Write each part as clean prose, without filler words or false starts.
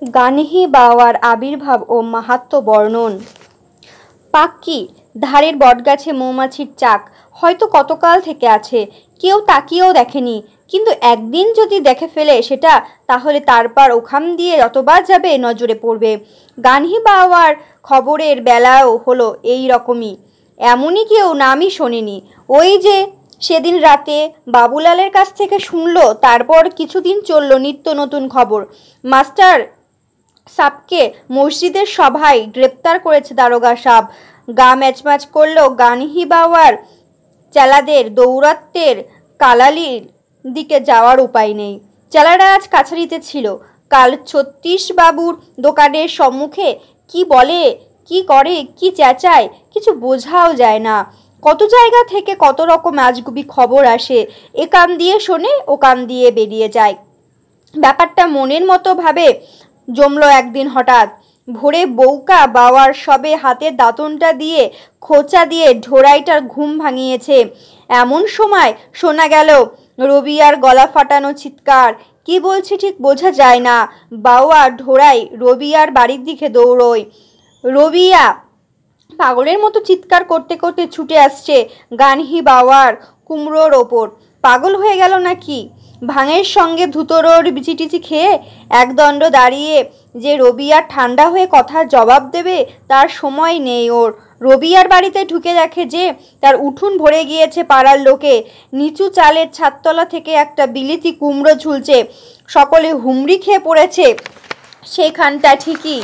গানহি বাওয়ার আবির্ভাব ও মাহাত্ম্য বর্ণন। পাক্কি ধারের বটগাছে মৌমাছির চাক হয়তো কতকাল থেকে আছে, কেউ তাকিয়েও দেখেনি, কিন্তু একদিন যদি দেখে ফেলে সেটা, তাহলে তারপর ওখান দিয়ে যতবার যাবে নজরে পড়বে। গানহি বাওয়ার খবরের বেলাও হলো এই রকমই। এমনই কেউ নামই শোনেনি। ওই যে সেদিন রাতে বাবুলালের কাছ থেকে শুনলো, তারপর কিছুদিন চলল নিত্য নতুন খবর। মাস্টার সাবকে মসজিদের সভায় গ্রেপ্তার করেছে দারোগা সাব। গা ম্যাচম্যাচ করলো গানহি বাওয়ার। চেলাদের দৌরাত্মের কালালির দিকে যাওয়ার উপায় নেই। চেলারা আজ কাছারিতে ছিল, কাল ছত্রিশ বাবুর দোকানের সম্মুখে। কি বলে, কি করে, কি চেঁচায়, কিছু বোঝাও যায় না। কত জায়গা থেকে কত রকম আজগুবি খবর আসে, এ কান দিয়ে শোনে, ও কান দিয়ে বেরিয়ে যায়। ব্যাপারটা মনের মতো ভাবে জমলো একদিন হঠাৎ ভোরে। বউকা বাওয়ার সবে হাতের দাঁতনটা দিয়ে খোঁচা দিয়ে ঢোড়াইটার ঘুম ভাঙিয়েছে, এমন সময় শোনা গেল রবিয়ার গলা ফাটানো চিৎকার। কি বলছে ঠিক বোঝা যায় না। বাওয়া ঢোড়াই রবিয়ার বাড়ির দিকে দৌড়োয়। রবিয়া পাগলের মতো চিৎকার করতে করতে ছুটে আসছে গানহি বাওয়ার কুমড়োর ওপর। পাগল হয়ে গেল নাকি? ভাঙের সঙ্গে ধুতোরোর বিচিটিচি খেয়ে একদণ্ড দাঁড়িয়ে যে রবিয়ার ঠান্ডা হয়ে কথার জবাব দেবে তার সময় নেই ওর। রবিয়ার বাড়িতে ঢুকে দেখে যে তার উঠোন ভরে গিয়েছে পাড়ার লোকে। নিচু চালের ছাদতলা থেকে একটা বিলিতি কুমড়ো ঝুলছে, সকলে হুমড়ি খেয়ে পড়েছে সেখানটা। ঠিকই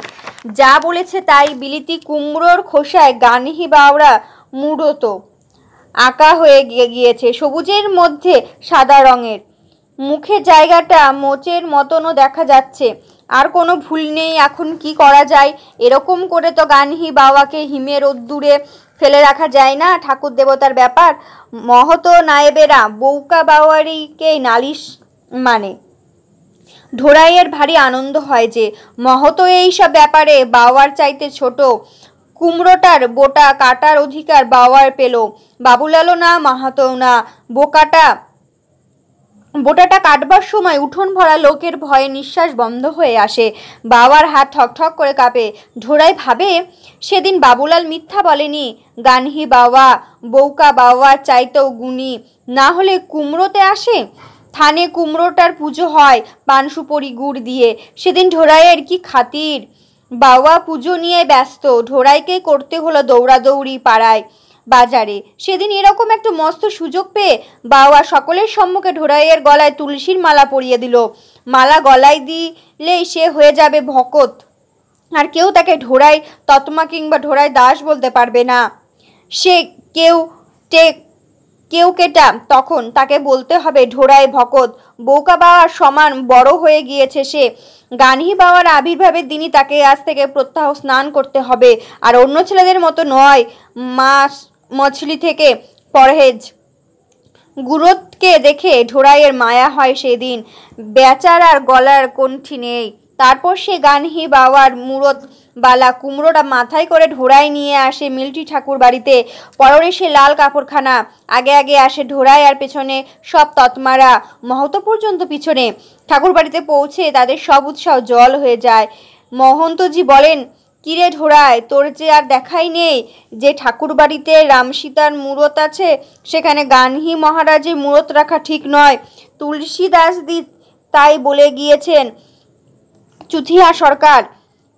যা বলেছে তাই, বিলিতি কুমড়োর খোসায় গানহি বাওয়া মূঢ়ত আঁকা হয়ে গিয়েছে সবুজের মধ্যে সাদা রঙের। মুখের জায়গাটা মোচের মতনও দেখা যাচ্ছে। আর কোনো ভুল নেই। এখন কি করা যায়? এরকম করে তো গানহি বাওয়াকে হিমের রোদ্দুরে ফেলে রাখা যায় না, ঠাকুর দেবতার ব্যাপার। মহতো নায়েবেরা বউকা বাওয়ারিকে নালিশ মানে। ঢোড়াইয়ের ভারী আনন্দ হয় যে মহতো এইসব ব্যাপারে বাওয়ার চাইতে ছোট। কুমড়োটার বোটা কাটার অধিকার বাওয়ার পেল, বাবুলালও না, মাহাতোও না। বোটাটা কাটবার সময় উঠোন ভরা লোকের ভয়ে নিঃশ্বাস বন্ধ হয়ে আসে। বাবার হাত ঠক ঠক করে কাঁপে। ঢোড়াই ভাবে সেদিন বাবুলাল মিথ্যা বলেনি। গানহি বাওয়া বউকা বাওয়ার চাইতেও গুণী, না হলে কুমড়োতে আসে। থানে কুমড়োটার পুজো হয় পান সুপরি গুড় দিয়ে। সেদিন ঢোড়াইয়ের কি খাতির। বাওয়া পুজো নিয়ে ব্যস্ত, ঢোড়াইকে করতে হলো দৌড়াদৌড়ি পাড়ায় বাজারে। সেদিন এরকম একটা মস্ত সুযোগ পেয়ে বাওয়া সকলের সম্মুখে ঢোড়াইয়ের গলায় তুলসীর মালা পরিয়ে দিল। মালা গলায় দিলেই সে হয়ে যাবে ভকত, আর কেউ তাকে ঢোড়াই ততমা কিংবা ঢোড়াই দাস বলতে পারবে না। সে কেউ কেটা তখন তাকে বলতে হবে ঢোড়াই ভকত। বউকা বাওয়ার সমান বড় হয়ে গিয়েছে সে। গানহি বাওয়ার আবির্ভাবের দিনই তাকে আজ থেকে প্রত্যাহ স্নান করতে হবে, আর অন্য ছেলেদের মতো নয়। মাছ মছলি থেকে পরহেজ। গুরুতকে দেখে ঢোড়াইয়ের মায়া হয় সেদিন। বেচারার গলার কণ্ঠি নেই। তারপর সে গানহি বাওয়ার মূরত বালা কুমড়োটা মাথায় করে ঢোড়াই নিয়ে আসে মিল্টি ঠাকুর বাড়িতে। পরনে সে লাল কাপড়খানা। আগে আগে আসে ঢোড়াই, আর পেছনে সব তৎমারা, মহতো পর্যন্ত পিছনে। ঠাকুর বাড়িতে পৌঁছে তাদের সব উৎসাহ জল হয়ে যায়। মহন্তজি বলেন, কিরে ঢোড়াই, তোর যে আর দেখাই নেই। যে ঠাকুর বাড়িতে রামসীতার মূরত আছে সেখানে গানহি মহারাজের মূরত রাখা ঠিক নয়। তুলসীদাসদি তাই বলে গিয়েছেন চুথিয়া সরকার।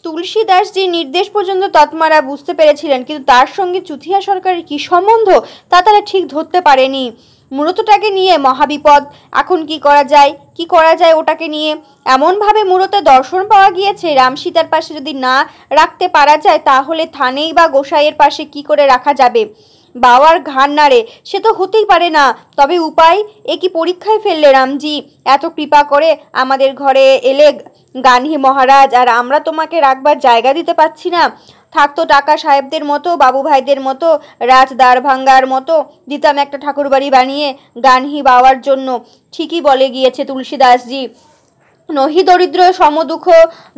তুলসীদাসজির নির্দেশ পর্যন্ত তৎমারা বুঝতে পেরেছিলেন, কিন্তু তার সঙ্গে চুথিয়া সরকারের কি সম্বন্ধ তা তারা ঠিক ধরতে পারেনি। মূরতটাকে নিয়ে মহাবিপদ। এখন কি করা যায় ওটাকে নিয়ে। এমনভাবে মূরতে দর্শন পাওয়া গিয়েছে, রামসীতার পাশে যদি না রাখতে পারা যায় তাহলে থানেই বা গোসাইয়ের পাশে কি করে রাখা যাবে। বাওয়ার ঘাড় নাড়ে, সে তো হতেই পারে না। তবে উপায়? এ কি পরীক্ষায় ফেললে রামজি? এত কৃপা করে আমাদের ঘরে এলে গানহি মহারাজ, আর আমরা তোমাকে রাখবার জায়গা দিতে পারছি না। থাকতো টাকা সাহেবদের মতো, বাবু ভাইদের মতো, রাজ দারভাঙ্গার মতো, দিতাম একটা ঠাকুরবাড়ি বানিয়ে গানহি বাওয়ার জন্য। ঠিকই বলে গিয়েছে তুলসীদাসজি, নহি দরিদ্র সমদুঃখ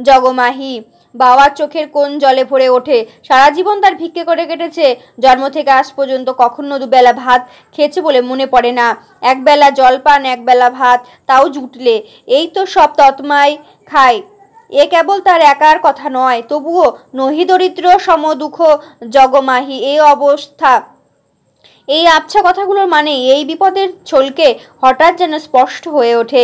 জগমাহি। বাওয়ার চোখের কোণ জলে ভরে ওঠে। সারা জীবন তার ভিক্ষে করে কেটেছে। জন্ম থেকে আজ পর্যন্ত কখনো দুবেলা ভাত খেয়েছে বলে মনে পড়ে না। একবেলা জলপান, একবেলা ভাত, তাও জুটলে। এই তো সব তৎমাই খায়। এ কেবল তার একার কথা নয়, তবুও নহি দরিদ্র সম দুঃখ জগমাহি এই অবস্থা। এই আবছা কথাগুলোর মানে এই বিপদের ছলকে হঠাৎ যেন স্পষ্ট হয়ে ওঠে।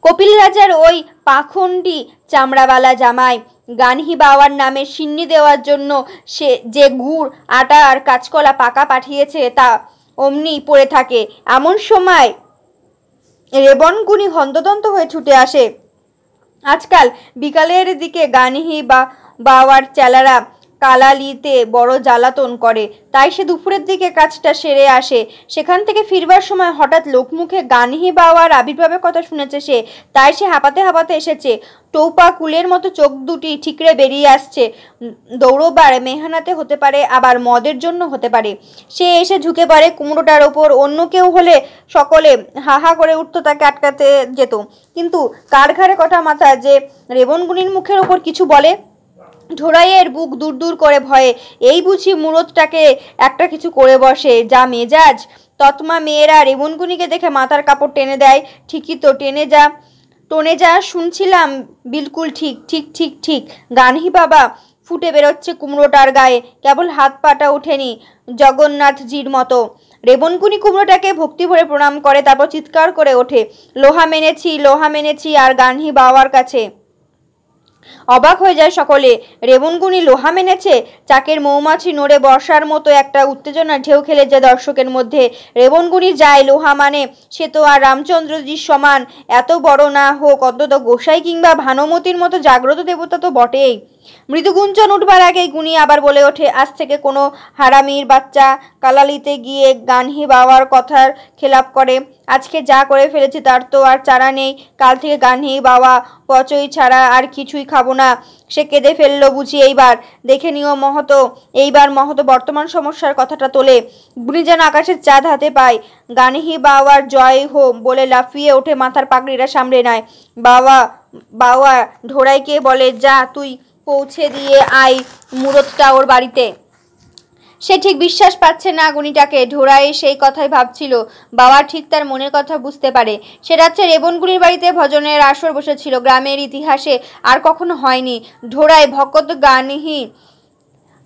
কপিল রাজার ওই পাখন্ডী চামড়াওয়ালা জামাই গানহি বাওয়ার নামে সিন্নি দেওয়ার জন্য সে যে গুড় আটা আর কাঁচকলা পাকা পাঠিয়েছে তা অমনি পড়ে থাকে। এমন সময় রেবনগুনি হন্তদন্ত হয়ে ছুটে আসে। আজকাল বিকালের দিকে গানহি বাওয়ার চেলারা কালালিতে বড় জ্বালাতন করে, তাই সে দুপুরের দিকে কাজটা সেরে আসে। সেখান থেকে ফিরবার সময় হঠাৎ লোকমুখে গানহি বাওয়ার আবির্ভাবের কথা শুনেছে সে, তাই সে হাঁপাতে হাঁপাতে এসেছে। টৌপা কুলের মতো চোখ দুটি ঠিকরে বেরিয়ে আসছে। দৌড়বার মেহনাতে হতে পারে, আবার মদের জন্য হতে পারে। সে এসে ঝুঁকে পড়ে কুমড়োটার ওপর। অন্য কেউ হলে সকলে হা হা করে উঠত, তাকে আটকাতে যেত, কিন্তু কার ঘাড়ে কটা মাথা যে রেবনগুনির মুখের ওপর কিছু বলে। ঢোড়াইয়ের বুক দূর দূর করে ভয়ে, এই বুঝি মুরতটাকে একটা কিছু করে বসে, যা মেজাজ। তৎমা মেয়েরা রেবনগুনিকে দেখে মাথার কাপড় টেনে দেয়। ঠিকই তো, টোনে যা শুনছিলাম বিলকুল ঠিক ঠিক ঠিক ঠিক। গানহি বাবা ফুটে বেরোচ্ছে কুমড়োটার গায়ে, কেবল হাত পাটা ওঠেনি জগন্নাথজির মতো। রেবনগুনি কুমড়োটাকে ভক্তি ভরে প্রণাম করে, তারপর চিৎকার করে ওঠে, লোহা মেনেছি, লোহা মেনেছি। আর গানহি বাবার কাছে অবাক হয়ে যায় সকলে। রেবনগুনি লোহা মেনেছে? চাকের মৌমাছি নড়ে বর্ষার মতো একটা উত্তেজনা ঢেউ খেলে যায় দর্শকের মধ্যে। রেবনগুনি যায় লোহা মানে সে তো আর রামচন্দ্রজির সমান এত বড় না হোক, অন্তত গোসাই কিংবা ভানুমতির মতো জাগ্রত দেবতা তো বটেই। মৃদুগুঞ্জন উঠবার আগেই গুনি আবার বলে ওঠে, আজ থেকে কোনো হারামির বাচ্চা কালালিতে গিয়ে গানহি বাবার কথার খেলাপ করে। আজকে যা করে ফেলেছি তার তো আর চারা নেই। কাল থেকে গানহি বাবা পচই ছাড়া আর কিছুই খাবো না। সে কেঁদে ফেললো বুঝি এইবার। দেখে নিও মহতো, এইবার মহতো বর্তমান সমস্যার কথাটা তোলে। গুনি যেন আকাশের চাঁদ হাতে পায়। গানহি বাবার জয় হো বলে লাফিয়ে ওঠে, মাথার পাগড়িটা সামলে নেয়। বাবা ঢোড়াইকে বলে, যা তুই পৌঁছে দিয়ে আয় মুরতটা ওর বাড়িতে। সে ঠিক বিশ্বাস পাচ্ছে না গুনিটাকে। ঢোড়াই সেই কথাই ভাবছিল। বাবা ঠিক তার মনের কথা বুঝতে পারে। সে রাত্রে রেবনগুনির বাড়িতে ভজনের আসর বসেছিল। গ্রামের ইতিহাসে আর কখনো হয়নি। ঢোড়াই ভকত গানহি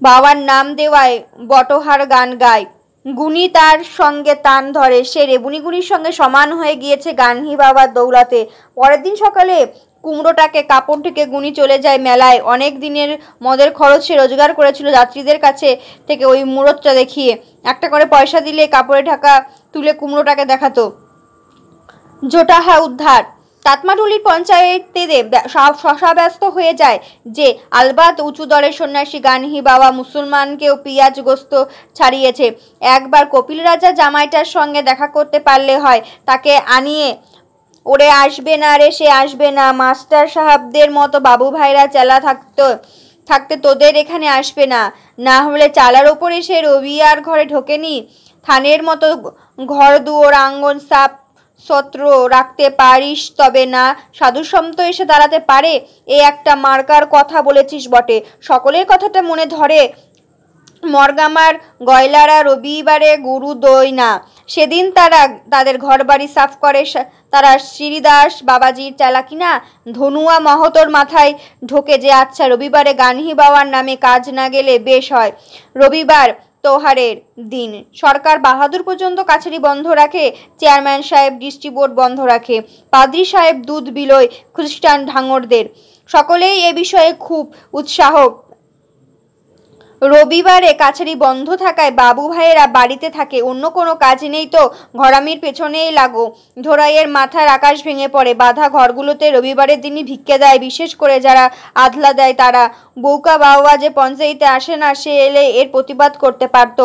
বাবার নাম দেওয়ায় বটহার গান গায়। গুনি তার সঙ্গে তান ধরে। সে রেবুনিগুনির সঙ্গে সমান হয়ে গিয়েছে গানহি বাবার দৌলতে। পরের দিন সকালে কুমড়োটাকে কাপড় থেকে গুনি চলে যায় মেলায়। অনেক দিনের মদের খরচ সে রোজগার করেছিল যাত্রীদের কাছে থেকে ওই মুরতটা দেখিয়ে। একটা করে পয়সা দিলে কাপড়ে ঢাকা তুলে কুমড়োটাকে দেখাতো। জোটাহা উদ্ধার। তাতমাটুলির পঞ্চায়েতে শশাব্যস্ত হয়ে যায় যে আলবাত উঁচু দরের সন্ন্যাসী গানহি বাবা মুসলমানকেও পিঁয়াজ গোস্ত ছাড়িয়েছে। একবার কপিল রাজা জামাইটার সঙ্গে দেখা করতে পারলে হয়, তাকে আনিয়ে। ওরে আসবে না রে, সে আসবে না। মাস্টার সাহেবদের মতো বাবু ভাইরা চেলা থাকতে তোদের এখানে আসবে না। না হলে চালার ওপর এসে রবিয়ার ঘরে ঢোকেনি। থানের মতো ঘর দুয়ার আঙ্গন সাপ সত্র রাখতে পারিস, তবে না সাধুসন্ত এসে দাঁড়াতে পারে। এ একটা মার্কার কথা বলেছিস বটে। সকলের কথাটা মনে ধরে। মরগামার গয়লারা রবিবারে গরু দই না। সেদিন তারা তাদের ঘর বাড়ি সাফ করে। তারা শ্রীদাস বাবাজির চালাকি না। ধনুয়া মহতোর মাথায় ঢোকে যে আচ্ছা রবিবারে গানহি বাবার নামে কাজ না গেলে বেশ হয়। রবিবার তোহারের দিন। সরকার বাহাদুর পর্যন্ত কাছারি বন্ধ রাখে। চেয়ারম্যান সাহেব ডিস্ট্রিবোর্ড বন্ধ রাখে। পাদ্রী সাহেব দুধ বিলোয় খ্রিস্টান ঢাঙরদের। সকলেই এ বিষয়ে খুব উৎসাহ। রবিবারে কাছারি বন্ধ থাকায় বাবু ভাইয়েরা বাড়িতে থাকে। অন্য কোনো কাজ নেই তো ঘরামির পেছনেই লাগো। ঢোড়াইয়ের মাথার আকাশ ভেঙে পড়ে। বাঁধা ঘরগুলোতে রবিবারের দিনই ভিক্ষে দেয়, বিশেষ করে যারা আধলা দেয় তারা। বউকা বাবা যে পঞ্চায়েতে আসে না, সে এলে এর প্রতিবাদ করতে পারত।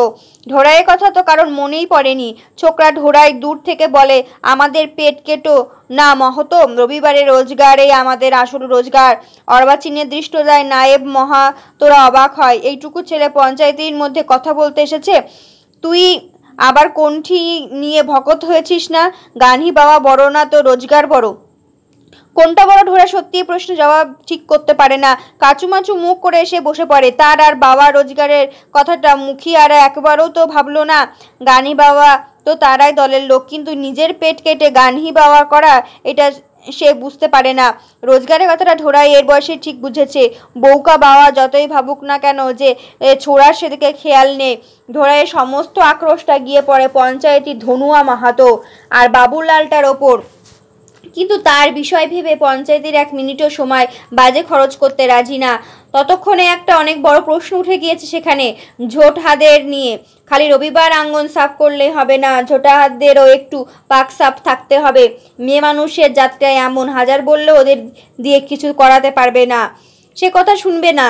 ঢোড়াইয়ের কথা তো কারণ মনেই পড়েনি। ছোকরা ঢোড়াই দূর থেকে বলে, আমাদের পেট কেটো না মহতো, রবিবারে রোজগারে আমাদের আসল রোজগার। অর্বাচীনের দৃষ্ট দেয় নায়েব মহা, তোরা অবাক হয়। এইটুকু ছেলে পঞ্চায়েতের মধ্যে কথা বলতে এসেছে। তুই আবার কোনটি নিয়ে ভকত হয়েছিস না? গানহি বাবা বড় না তো রোজগার বড়? কোনটা বড়? ঢোড়া সত্যি প্রশ্ন জবাব ঠিক করতে পারে না। কাচুমাচু মুখ করে এসে বসে পড়ে। তার আর বাবা রোজগারের কথাটা মুখিয়ারা একবারও তো ভাবলো না। গানহি বাবা তো তারাই দলের লোক, কিন্তু নিজের পেট কেটে গানহি বাবা করা, সে বুঝতে পারে না। রোজগারের কথাটা ঢোড়াই এর বয়সে ঠিক বুঝেছে। বউকা বাবা যতই ভাবুক না কেন যে ছোড়ার সেদিকে খেয়াল নেই। ঢোড়াইয়ের সমস্ত আক্রোশটা গিয়ে পড়ে পঞ্চায়েতি ধনুয়া মাহাতো আর বাবুলালটার ওপর। কিন্তু তার বিষয় ভেবে পঞ্চায়েতের 1 মিনিটও সময় বাজে খরচ করতে রাজি না। ততক্ষণে একটা অনেক বড় প্রশ্ন উঠে গিয়েছে সেখানে, ঝোটহাদের নিয়ে। খালি রবিবার আঙ্গন সাফ করলে হবে না, ঝোটাহাতদেরও একটু পাক সাফ থাকতে হবে। মেয়ে মানুষের যাত্রায় এমন, হাজার বললেও ওদের দিয়ে কিছু করাতে পারবে না। সে কথা শুনবে না।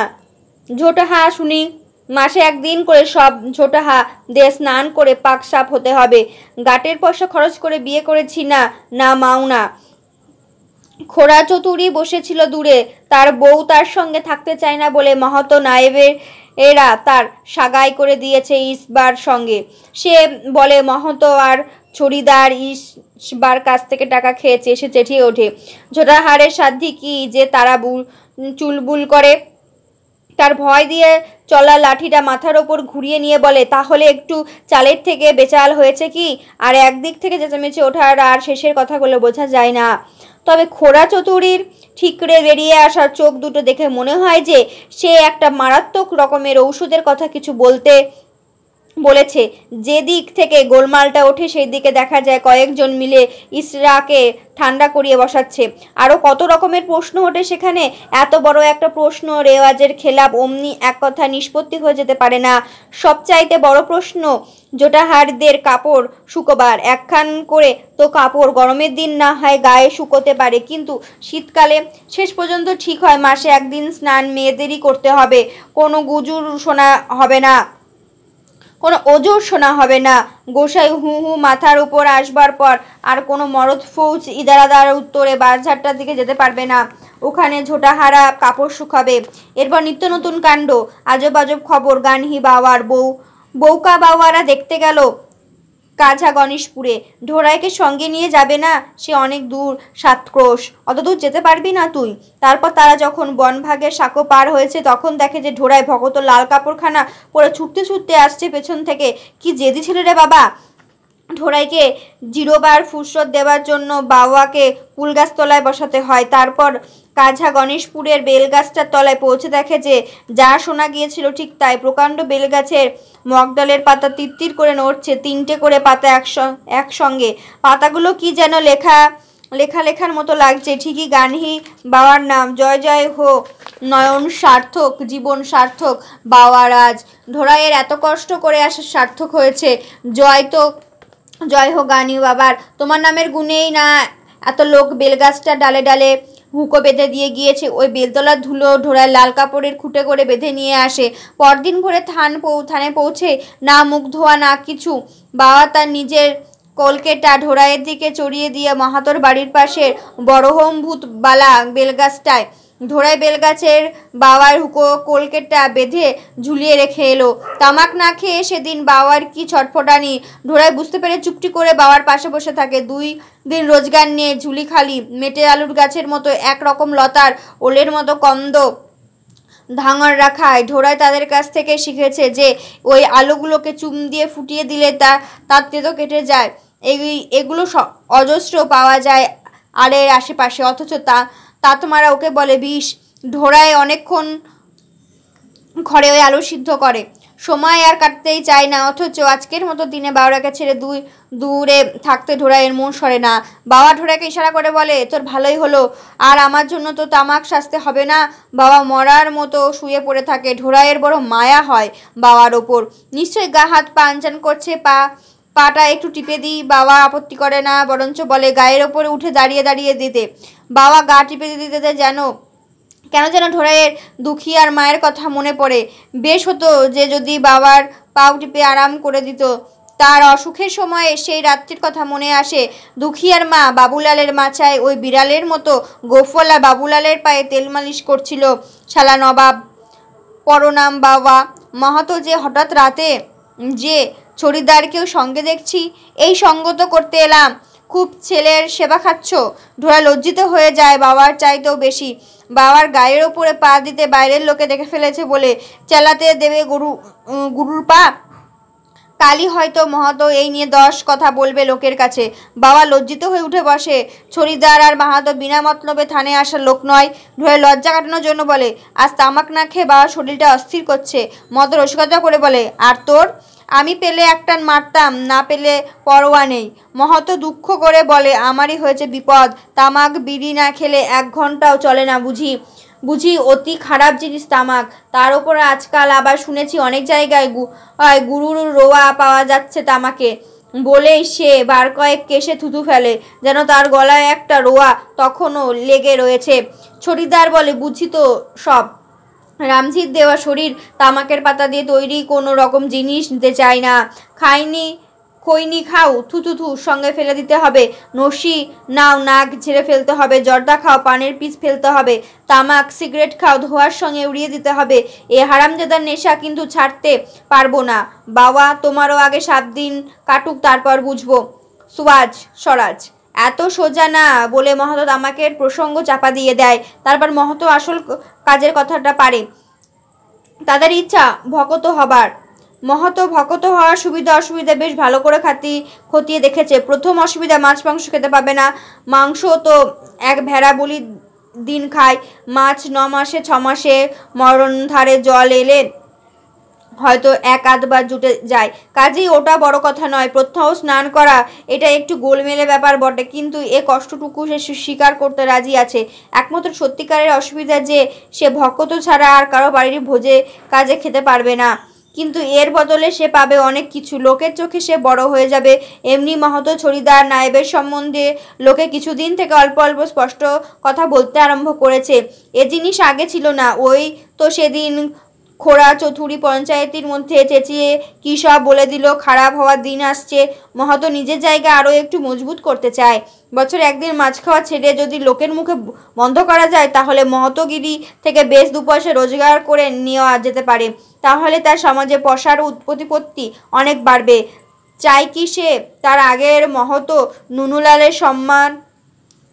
ঝোটাহা শুনি, মাসে 1 দিন করে সব ঝোটাহা দিয়ে স্নান করে পাক সাফ হতে হবে। গাটের পয়সা খরচ করে বিয়ে করেছি না, না মাও না। খোড়া চতুরি বসেছিল দূরে, তার বউ তার সঙ্গে থাকতে চায় না বলে মাহাতো নায়েবের এরা তার সাগাই করে দিয়েছে ইসবার সঙ্গে। সে বলে মাহাতো আর ছড়িদার ইসবার কাছ থেকে টাকা খেয়েছে, সে চেঁচিয়ে ওঠে। ঝোটাহারের সাধ্যি কি যে তারা চুলবুল করে। তার ভয় দিয়ে চলা লাঠিটা মাথার ওপর ঘুরিয়ে নিয়ে বলে, তাহলে একটু চালের থেকে বেচাল হয়েছে কি? আর একদিক থেকে চেঁচামেচি ওঠার আর শেষের কথাগুলো বোঝা যায় না। তবে খোড়া চতুরির ঠিকরে বেরিয়ে আসার চোখ দুটো দেখে মনে হয় যে সে একটা মারাত্মক রকমের ঔষধের কথা কিছু বলেছে। যে দিক থেকে গোলমালটা ওঠে সেই দিকে দেখা যায় কয়েকজন মিলে ইসরাকে ঠান্ডা করিয়ে বসাচ্ছে। আরও কত রকমের প্রশ্ন ওঠে সেখানে। এত বড় একটা প্রশ্ন রেওয়াজের খেলাপ অমনি এক কথা নিষ্পত্তি হয়ে যেতে পারে না। সবচাইতে বড় প্রশ্ন জোটাহারদের কাপড় শুকোবার। একখান করে তো কাপড় গরমের দিন না হয় গায়ে শুকোতে পারে, কিন্তু শীতকালে? শেষ পর্যন্ত ঠিক হয় মাসে 1 দিন স্নান মেয়েদেরই করতে হবে। কোনো গুজুর শোনা হবে না, কোনো অজুর শোনা হবে না। গোসাই হু হু মাথার উপর আসবার পর আর কোনো মরদ ফৌজ ইদারাদার উত্তরে বাঁশঝাড়টার দিকে যেতে পারবে না। ওখানে ঝোটাহারা কাপড় শুকাবে। এরপর নিত্য নতুন কাণ্ড, আজব আজব খবর। গানহি বাওয়ার বউকা বাওয়ারা দেখতে গেল কাঝা গণেশপুরে। ঢোড়াইকে সঙ্গে নিয়ে যাবে না? সে অনেক দূর, 7 ক্রোশ। অত দূর যেতে পারবি না তুই। তারপর তারা যখন বনভাগের সাঁকো পার হয়েছে তখন দেখে যে ঢোড়াই ভগত লাল কাপড়খানা পরে ছুটতে ছুটতে আসছে পেছন থেকে। কি জেদি ছেলে রে বাবা! ঢোড়াইকে জিরোবার ফুরসত দেওয়ার জন্য বাবাকে কুলগাছতলায় বসাতে হয়। তারপর কাঝা গণেশপুরের বেলগাছটার তলায় পৌঁছে দেখে যে যা শোনা গিয়েছিল ঠিক তাই। প্রকাণ্ড বেলগাছের মগডালের পাতা তিরতির করে নড়ছে, 3টে করে পাতা একসঙ্গে। পাতাগুলো কি যেন লেখার মতো লাগছে। ঠিকই গানহি বাবার নাম। জয় জয় হো, নয়ন সার্থক, জীবন সার্থক বাবার আজ। ঢোড়াইয়ের এত কষ্ট করে আসা সার্থক হয়েছে। জয় হো গানহি বাবার, তোমার নামের গুণেই না এত লোক বেলগাছটা ডালে ডালে হুঁকো বেঁধে দিয়ে গিয়েছে। ওই বেলতলার ধুলো ঢোড়ায় লাল কাপড়ের খুঁটে করে বেঁধে নিয়ে আসে। পরদিন ভোরে থানে পৌঁছে না মুখ ধোয়া না কিছু, বাবা তার নিজের কলকেটা ঢোড়াইয়ের দিকে চড়িয়ে দিয়ে মাহাতোর বাড়ির পাশের বড়হমভূত বালা বেলগাছটায় ঢোড়াই বেলগাছের বাবার কলকেটা বেঁধে ঝুলিয়ে রেখে এলো। তামাক না খেয়ে সেদিন বাবার কি ছটফটানি। ঢোড়াই বুঝতে পেরে চুপটি করে বাবার পাশে বসে থাকে। 2 দিন রোজগার নিয়ে ঝুলি খালি। মেটে আলুর গাছের মতো একরকম লতার ওলের মতো কন্দ ধাঙররা খায়। ঢোড়াই তাদের কাছ থেকে শিখেছে যে ওই আলুগুলোকে চুন দিয়ে ফুটিয়ে দিলে তার তেতো কেটে যায়। এগুলো অজস্র পাওয়া যায় আলের আশেপাশে, অথচ তাতমারা ওকে বলে বিষ। ঢোড়াই অনেকক্ষণ ঘরে ওই আলু সিদ্ধ করে। সময় আর কাটতেই চায় না, অথচ আজকের মতো দিনে বাবাকে ছেড়ে দূরে থাকতে ঢোড়াইয়ের মন সরে না। বাবা ঢোড়াইকে ইশারা করে বলে, তোর ভালোই হলো, আর আমার জন্য তো তামাক সাজতে হবে না। বাবা মরার মতো শুয়ে পড়ে থাকে। ঢোড়াইয়ের বড় মায়া হয় বাবার ওপর। নিশ্চয়ই গা হাত পা আনচান করছে, পাটা একটু টিপে দিই। বাবা আপত্তি করে না, বরঞ্চ বলে গায়ের ওপরে উঠে দাঁড়িয়ে দাঁড়িয়ে দিতে। বাবা গা টিপে দিতে কেন যেন ঢোড়াইয়ের দুঃখী আর মায়ের কথা মনে পড়ে। বেশ হতো যে যদি বাবার পাও টিপে আরাম করে দিত। তার অসুখের সময়ে সেই রাত্রির কথা মনে আসে। দুঃখী আর মা বাবুলালের মাচায় ওই বিড়ালের মতো গোফওয়ালা বাবুলালের পায়ে তেল মালিশ করছিল। শালা নবাব পরনাম বাবা মাহাতো যে হঠাৎ রাতে যে ছড়িদারকেও সঙ্গে দেখছি। এই সঙ্গ তো করতে এলাম, খুব ছেলের সেবা খাচ্ছ। ঢোড়া লজ্জিত হয়ে যায় বাবার চাইতেও বেশি। বাবার গায়ের ওপরে পা দিতে বাইরের লোকে দেখে ফেলেছে বলে চেলাতে দেবে গুরুর পা। কালই হয়তো মাহাতো এই নিয়ে 10 কথা বলবে লোকের কাছে। বাবা লজ্জিত হয়ে উঠে বসে। ছড়িদার আর মাহাতো বিনা মতলবে থানায় আসার লোক নয়। ধরে লজ্জা কাটানোর জন্য বলে, আজ তামাক না খেয়ে বাবার শরীরটা অস্থির করছে। মাহাতো রসিকতা করে বলে, আর তোর? আমি পেলে একটা মারতাম, না পেলে পরোয়া নেই। মাহাতো দুঃখ করে বলে, আমারই হয়েছে বিপদ। তামাক বিড়ি না খেলে 1 ঘন্টাও চলে না বুঝি? বুঝি অতি খারাপ জিনিস তামাক। তার উপর আজকাল আবার শুনেছি অনেক জায়গায় গুরুর রোয়া পাওয়া যাচ্ছে তামাকে। বলেই সে বার কয়েক কেশে থুতু ফেলে, যেন তার গলায় একটা রোয়া তখনও লেগে রয়েছে। ছড়িদার বলে, বুঝি তো সব। রামজির দেওয়া শরীর তামাকের পাতা দিয়ে তৈরি কোনো রকম জিনিস নিতে চায় না। খৈনি খাও, থুতু সঙ্গে ফেলে দিতে হবে। নসি নাও, নাক ঝেড়ে ফেলতে হবে। জর্দা খাও, পানের পিস ফেলতে হবে। তামাক সিগারেট খাও, ধোয়ার সঙ্গে উড়িয়ে দিতে হবে। এ হারামজাদার নেশা কিন্তু ছাড়তে পারবো না। বাবা, তোমারও আগে 7 দিন কাটুক, তারপর বুঝবো। স্বরাজ এত সোজা না বলে মাহাতো তামাকের প্রসঙ্গ চাপা দিয়ে দেয়। তারপর মাহাতো আসল কাজের কথাটা পারে। তাদের ইচ্ছা ভকত হবার। মাহাতো ভকত হওয়ার সুবিধা অসুবিধা বেশ ভালো করে খতিয়ে দেখেছে। প্রথম অসুবিধা, মাছ মাংস খেতে পাবে না। মাংস তো এক ভেড়া বলি দিন খায়। মাছ 9 মাসে 6 মাসে মরণ ধারে জল এলে হয়তো 1-8 বার জুটে যায়। কাজেই ওটা বড় কথা নয়। প্রত্যহ স্নান করা এটা একটু গোলমেলে ব্যাপার বটে, কিন্তু এ কষ্টটুকু সে স্বীকার করতে রাজি আছে। একমাত্র সত্যিকারের অসুবিধা যে সে ভকত ছাড়া আর কারো বাড়ির ভোজে কাজে খেতে পারবে না। কিন্তু এর বদলে সে পাবে অনেক কিছু। লোকের চোখে সে বড় হয়ে যাবে। এমনি মাহাতো ছড়িদার নায়েবের সম্বন্ধে লোকে কিছুদিন থেকে অল্প অল্প স্পষ্ট কথা বলতে আরম্ভ করেছে। এ জিনিস আগে ছিল না। ওই তো সেদিন খোড়া চৌধুরী পঞ্চায়েতের মধ্যে চেঁচিয়ে কী সব বলে দিল। খারাপ হওয়ার দিন আসছে। মাহাতো নিজের জায়গা আরও একটু মজবুত করতে চায়। বছরে একদিন মাছ খাওয়া ছেড়ে যদি লোকের মুখে বন্ধ করা যায়, তাহলে মাহাতোগিরি থেকে বেশ 2 পয়সা রোজগার করে নেওয়া যেতে পারে। তাহলে তার সমাজে পসার প্রতিপত্তি অনেক বাড়বে। চাই কি সে তার আগের মাহাতো নুনুলালের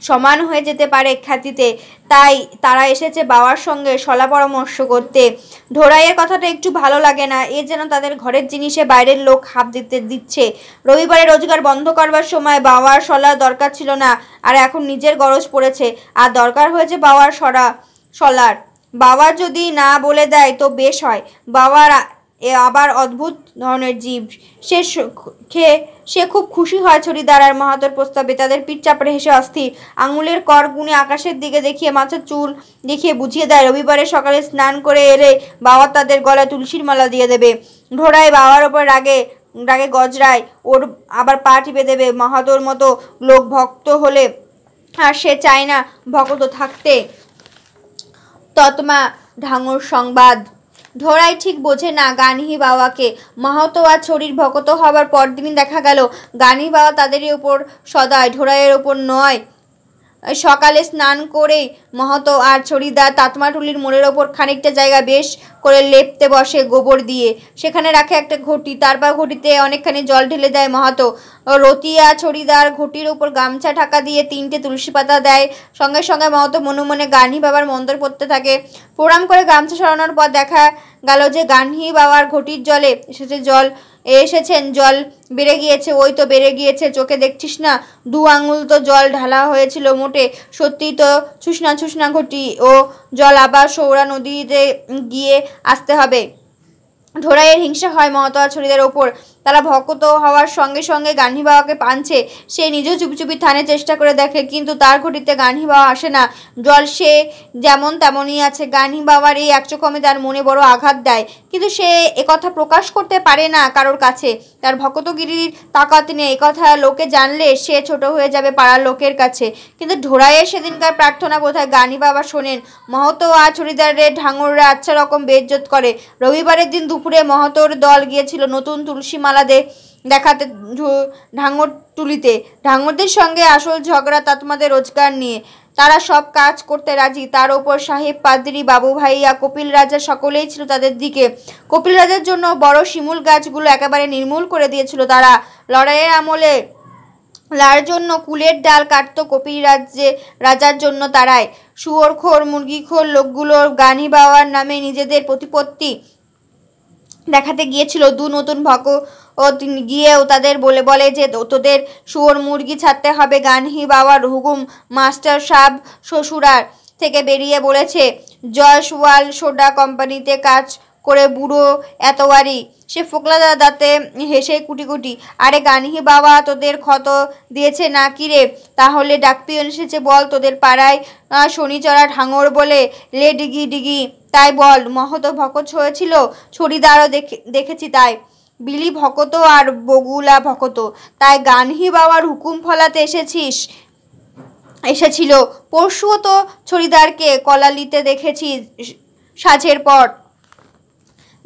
সমান হয়ে যেতে পারে খ্যাতিতে। তাই তারা এসেছে বাবার সঙ্গে সলা পরামর্শ করতে। ঢোড়াইয়ের কথাটা একটু ভালো লাগে না। এ যেন তাদের ঘরের জিনিসে বাইরের লোক হাত দিচ্ছে। রবিবারে রোজগার বন্ধ করবার সময় বাবার সলা দরকার ছিল না, আর এখন নিজের গরজ পড়েছে, আর দরকার হয়েছে বাবার সলার। বাবা যদি না বলে দেয় তো বেশ হয়। বাবার আবার অদ্ভুত ধরনের জীব। সে খুব খুশি হয় ছড়িদার আর মাহাতোর প্রস্তাবে। তাদের পিঠ চাপড়ে হেসে অস্থির। আঙুলের কর গুনে আকাশের দিকে দেখিয়ে, মাথার চুল দেখিয়ে বুঝিয়ে দেয়, রবিবারে সকালে স্নান করে এলে বাবা তাদের গলায় তুলসীর মালা দিয়ে দেবে। ঢোড়াই বাবার ওপর রাগে গজরায়, ওর আবার পা টিপে দেবে। মাহাতোর মতো লোক ভক্ত হলে আর সে চায় না ভক্ত থাকতে। ততমা ঢাঙর সংবাদ। ঢোড়াই ঠিক বোঝে না গানহি বাবাকে। মাহাতো আর ছড়ির ভকত হবার পরদিনই দেখা গেল গানহি বাবা তাদেরই ওপর সদায়, ঢোড়াইয়ের ওপর নয়। সকালে স্নান করেই মাহাতো আর ছড়িদার তাতমাটুলির মোড়ের ওপর খানিকটা জায়গা বেশ করে লেপতে বসে গোবর দিয়ে। সেখানে রাখে একটা ঘটি। তারপর ঘটিতে অনেকখানি জল ঢেলে দেয় মাহাতো। রতিয়া ছড়িদার ঘটির ওপর গামছা ঢাকা দিয়ে 3টে তুলসী পাতা দেয়। সঙ্গে সঙ্গে মাহাতো মনে মনে গানহি বাবার মন্ত্র পড়তে থাকে। প্রণাম করে গামছা সরানোর পর দেখা গেল যে গানহি বাবার ঘটির জলে এসেছেন জল বেড়ে গিয়েছে। ওই তো বেড়ে গিয়েছে, চোখে দেখছিস না? 2 আঙুল তো জল ঢালা হয়েছিল মোটে। সত্যিই তো ছুসনা ঘটি। ও জল আবার সৌরা নদীতে গিয়ে আসতে হবে। ঢোড়াইয়ের হিংসা হয় মাহাতো আর ছড়িদের ওপর। তারা ভকত হওয়ার সঙ্গে সঙ্গে গানহি বাবাকে পানছে। সে নিজেও চুপি চুপি থানে চেষ্টা করে দেখে, কিন্তু তার ঘটিতে গানহি বাবা আসে না। জল সে যেমন তেমনই আছে। গানহি বাবার এই একচকমে তার মনে বড় আঘাত দেয়, কিন্তু সে একথা প্রকাশ করতে পারে না কারোর কাছে। তার ভকতগিরির তাকাত নেই। একথা লোকে জানলে সে ছোট হয়ে যাবে পাড়ার লোকের কাছে। কিন্তু ঢোড়াইয়ের সেদিনকার প্রার্থনা বোধহয় গানহি বাবা শোনেন। মাহাতো আর ছড়িদারের ঢাঙররা আচ্ছা রকম বেইজ্জত করে। রবিবারের দিন দুপুরে মাহাতোর দল গিয়েছিল নতুন তুলসী মালা দেখাতে ঢাঙরটুলিতে। ঢাঙরদের সঙ্গে আসল ঝগড়া তাতমাদের রোজগার নিয়ে। তারা সব কাজ করতে রাজি। তার ওপর সাহেব, পাদ্রী, বাবু ভাইয়া, কপিল রাজা সকলেই ছিল তাদের দিকে। কপিল রাজার জন্য বড় শিমুল গাছগুলো একেবারে নির্মূল করে দিয়েছিল তারা। লড়াইয়ের আমলে লার জন্য কুলের ডাল কাটত কপিল রাজার জন্য তারাই। শুয়োরখোর মুরগিখোর লোকগুলোর গানহি বাবার নামে নিজেদের প্রতিপত্তি দেখাতে গিয়েছিল। দু নতুন ভকত গিয়েও তাদের বলে যে তোদের শুয়োর মুরগি ছাড়তে হবে। গানহি বাবার হুকুম মাস্টার সাহেব শ্বশুরার থেকে বেরিয়ে বলেছে, জয়সওয়াল সোডা কোম্পানিতে কাজ করে বুড়ো এতবারই। সে ফোকলা দাঁতে হেসে কুটি, আরে গানহি বাবা তোদের ক্ষত দিয়েছে না কি রে? তাহলে ডাকপিয়ন এসেছে বল। তোদের পাড়ায় শনিচড়া ঢাঙর বলে লে ডিগি ডিগি, তাই বল। মহত ভকত হয়েছিল, ছড়িদারও দেখেছি তাই। বিলি ভকত আর বগুলা ভকত, তাই গানহি বাবার হুকুম ফলাতে এসেছিল। পরশুও তো ছড়িদারকে কলালিতে দেখেছি সাঝের পর।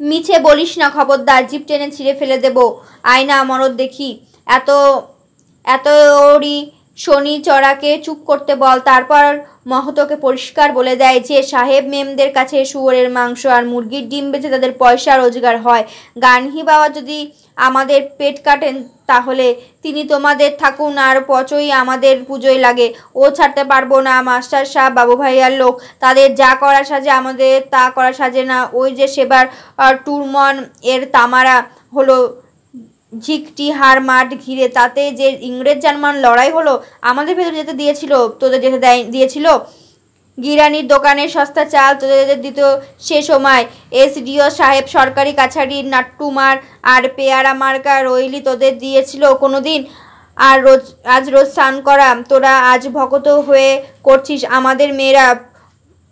মিছে বলিস না খবরদার, জিপ টেনে ছিঁড়ে ফেলে দেব। আয়না মরদ দেখি। এত এত ওরই শনি চড়াকে চুপ করতে বল। তারপর মহতকে পরিষ্কার বলে দেয় যে সাহেব মেমদের কাছে শুয়োরের মাংস আর মুরগির ডিম বেচে তাদের পয়সা রোজগার হয়। গানহি বাবা যদি আমাদের পেট কাটেন তাহলে তিনি তোমাদের থাকুন, আর পচই আমাদের পুজোয় লাগে। ও ছাড়তে পারবো না। মাস্টার সাহেব বাবু ভাইয়ার লোক, তাদের যা করা সাজে আমাদের তা করা সাজে না। ওই যে সেবার টুরমন এর তামারা হলো ঝিকটি হার মাঠ ঘিরে, তাতে যে ইংরেজ জার্মান লড়াই হলো, আমাদের ভেতরে যেতে দিয়েছিল? তোদের যেতে দিয়েছিল? গিরানির দোকানে সস্তা চাল তোদের দিত সে সময়। এসডিও সাহেব সরকারি কাছারির নাট্টুমার আর পেয়ারা মার্কা রইলি তোদের দিয়েছিল কোনো দিন? আর আজ রোজ স্নান করা তোরা আজ ভকত হয়ে করছিস। আমাদের মেয়েরা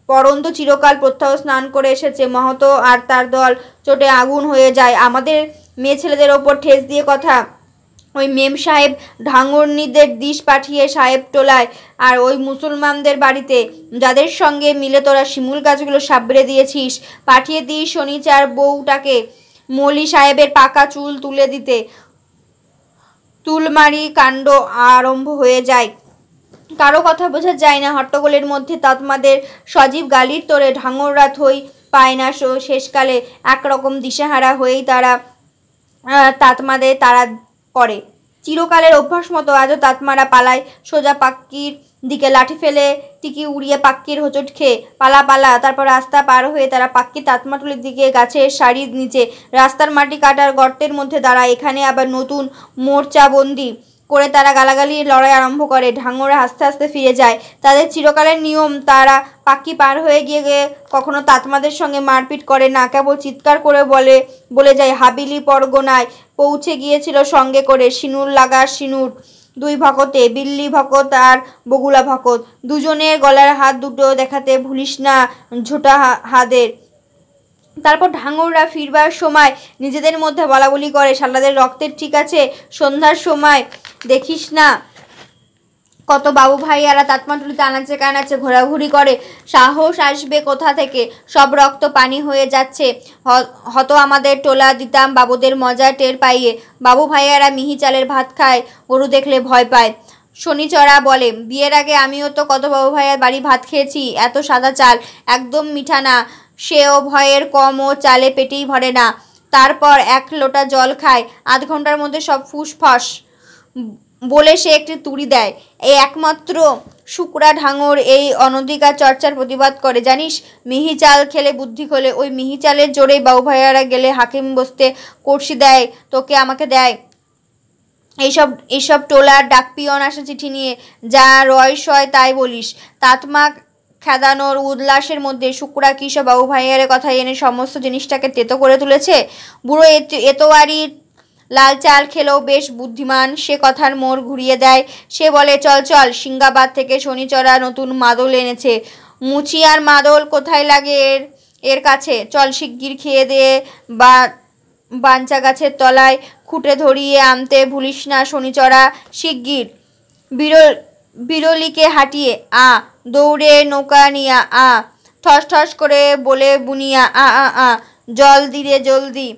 পরন্ত চিরকাল প্রত্যহ স্নান করে এসেছে। মহত আর তার দল চোটে আগুন হয়ে যায়। আমাদের মেয়ে ছেলেদের ওপর ঠেস দিয়ে কথা। ওই মেম সাহেব ঢাঙ্গরনিদের দিশ পাঠিয়ে সাহেব টোলায় আর ওই মুসলমানদের বাড়িতে, যাদের সঙ্গে মিলে তোরা শিমুল গাছগুলো সাবড়ে দিয়েছিস, পাঠিয়ে দিস শনিচার বউটাকে মলি সাহেবের পাকা চুল তুলে দিতে। তুলমারি কাণ্ড আরম্ভ হয়ে যায়। কারো কথা বোঝা যায় না। হট্টগোলের মধ্যে তৎমাদের সজীব গালির তোরে ঢাঙররা থই পায় না। শেষকালে একরকম দিশেহারা হয়েই তারা তাতমাদের তারা করে। চিরকালের অভ্যাস মতো আজও তাতমারা পালায় সোজা পাক্কির দিকে। লাঠি ফেলে টিকি উড়িয়ে পাক্কির হোঁচট খেয়ে পালা। তারপর রাস্তা পার হয়ে তারা পাক্কি তাতমাটুলির দিকে গাছের সারির নিচে রাস্তার মাটি কাটার গর্তের মধ্যে দাঁড়ায়। এখানে আবার নতুন মোর্চাবন্দি করে তারা গালাগালি লড়াই আরম্ভ করে। ঢাঙরা আস্তে আস্তে ফিরে যায়। তাদের চিরকালের নিয়ম, তারা পাক্কি পার হয়ে গিয়ে কখনো তাতমাদের সঙ্গে মারপিট করে না, কেবল চিৎকার করে বলে যায় হাবিলি পরগনায় পৌঁছে গিয়েছিল সঙ্গে করে সিনুর লাগা সিনুর দুই ভকতে, বিল্লি ভকত আর বগুলা ভকত। দুজনের গলার হাত দুটো দেখাতে ভুলিস না ঝোটা হাদের। তারপর ঢাঙররা ফিরবার সময় নিজেদের মধ্যে বলাবলি করে, শালাদের রক্তের ঠিক আছে। সন্ধ্যার সময় দেখিস না কত বাবু ভাইয়ারা তাতমাটুলিতে আনাচে কানাচে ঘোরাঘুরি করে। সাহস আসবে কোথা থেকে? সব রক্ত পানি হয়ে যাচ্ছে। হতো আমাদের টোলা দিতাম বাবুদের মজা টের পাইয়ে। বাবু ভাইয়ারা মিহি চালের ভাত খায়, গরু দেখলে ভয় পায়। শনিচড়া বলে, বিয়ের আগে আমিও তো কত বাবু ভাইয়ার বাড়ি ভাত খেয়েছি। এত সাদা চাল, একদম মিঠা না। সেও ভয়ের কম, ও চালে পেটেই ভরে না। তারপর এক লোটা জল খায়, আধ ঘন্টার মধ্যে সব ফুসফাস বলে সে একটি তুড়ি দেয়। এই একমাত্র শুকরা ঢাঙর এই অনধিকার চর্চার প্রতিবাদ করে। জানিস, মিহি চাল খেলে বুদ্ধি খোলে। ওই মিহি চালের জোরেই বাবু ভাইয়ারা গেলে হাকিম বসতে কড়শি দেয়, তোকে আমাকে দেয়। এইসব টোলার ডাকপিয়ন আসে চিঠি নিয়ে, যা রয় সয় তাই বলিস। তাতমা খেদানোর উল্লাসের মধ্যে শুকরা কি সব বাবু ভাইয়ারের কথা এনে সমস্ত জিনিসটাকে তেতো করে তুলেছে। বুড়ো এতোয়ারি লাল চাল খেলেও বেশ বুদ্ধিমান, সে কথার মোড় ঘুরিয়ে দেয়। সে বলে, চল সিঙ্গাবাদ থেকে শনিচড়া নতুন মাদল এনেছে। মুচিয়ার মাদল কোথায় লাগে এর কাছে। চল শিগগির খেয়ে দিয়ে বাঞ্চা গাছের তলায় খুঁটে ধরিয়ে আনতে ভুলিস না শনিচড়া, শিগগির। বিরলিকে হাঁটিয়ে দৌড়ে নৌকা নিয়া ঠস ঠস করে বলে বুনিয়া জল দিরে জলদি।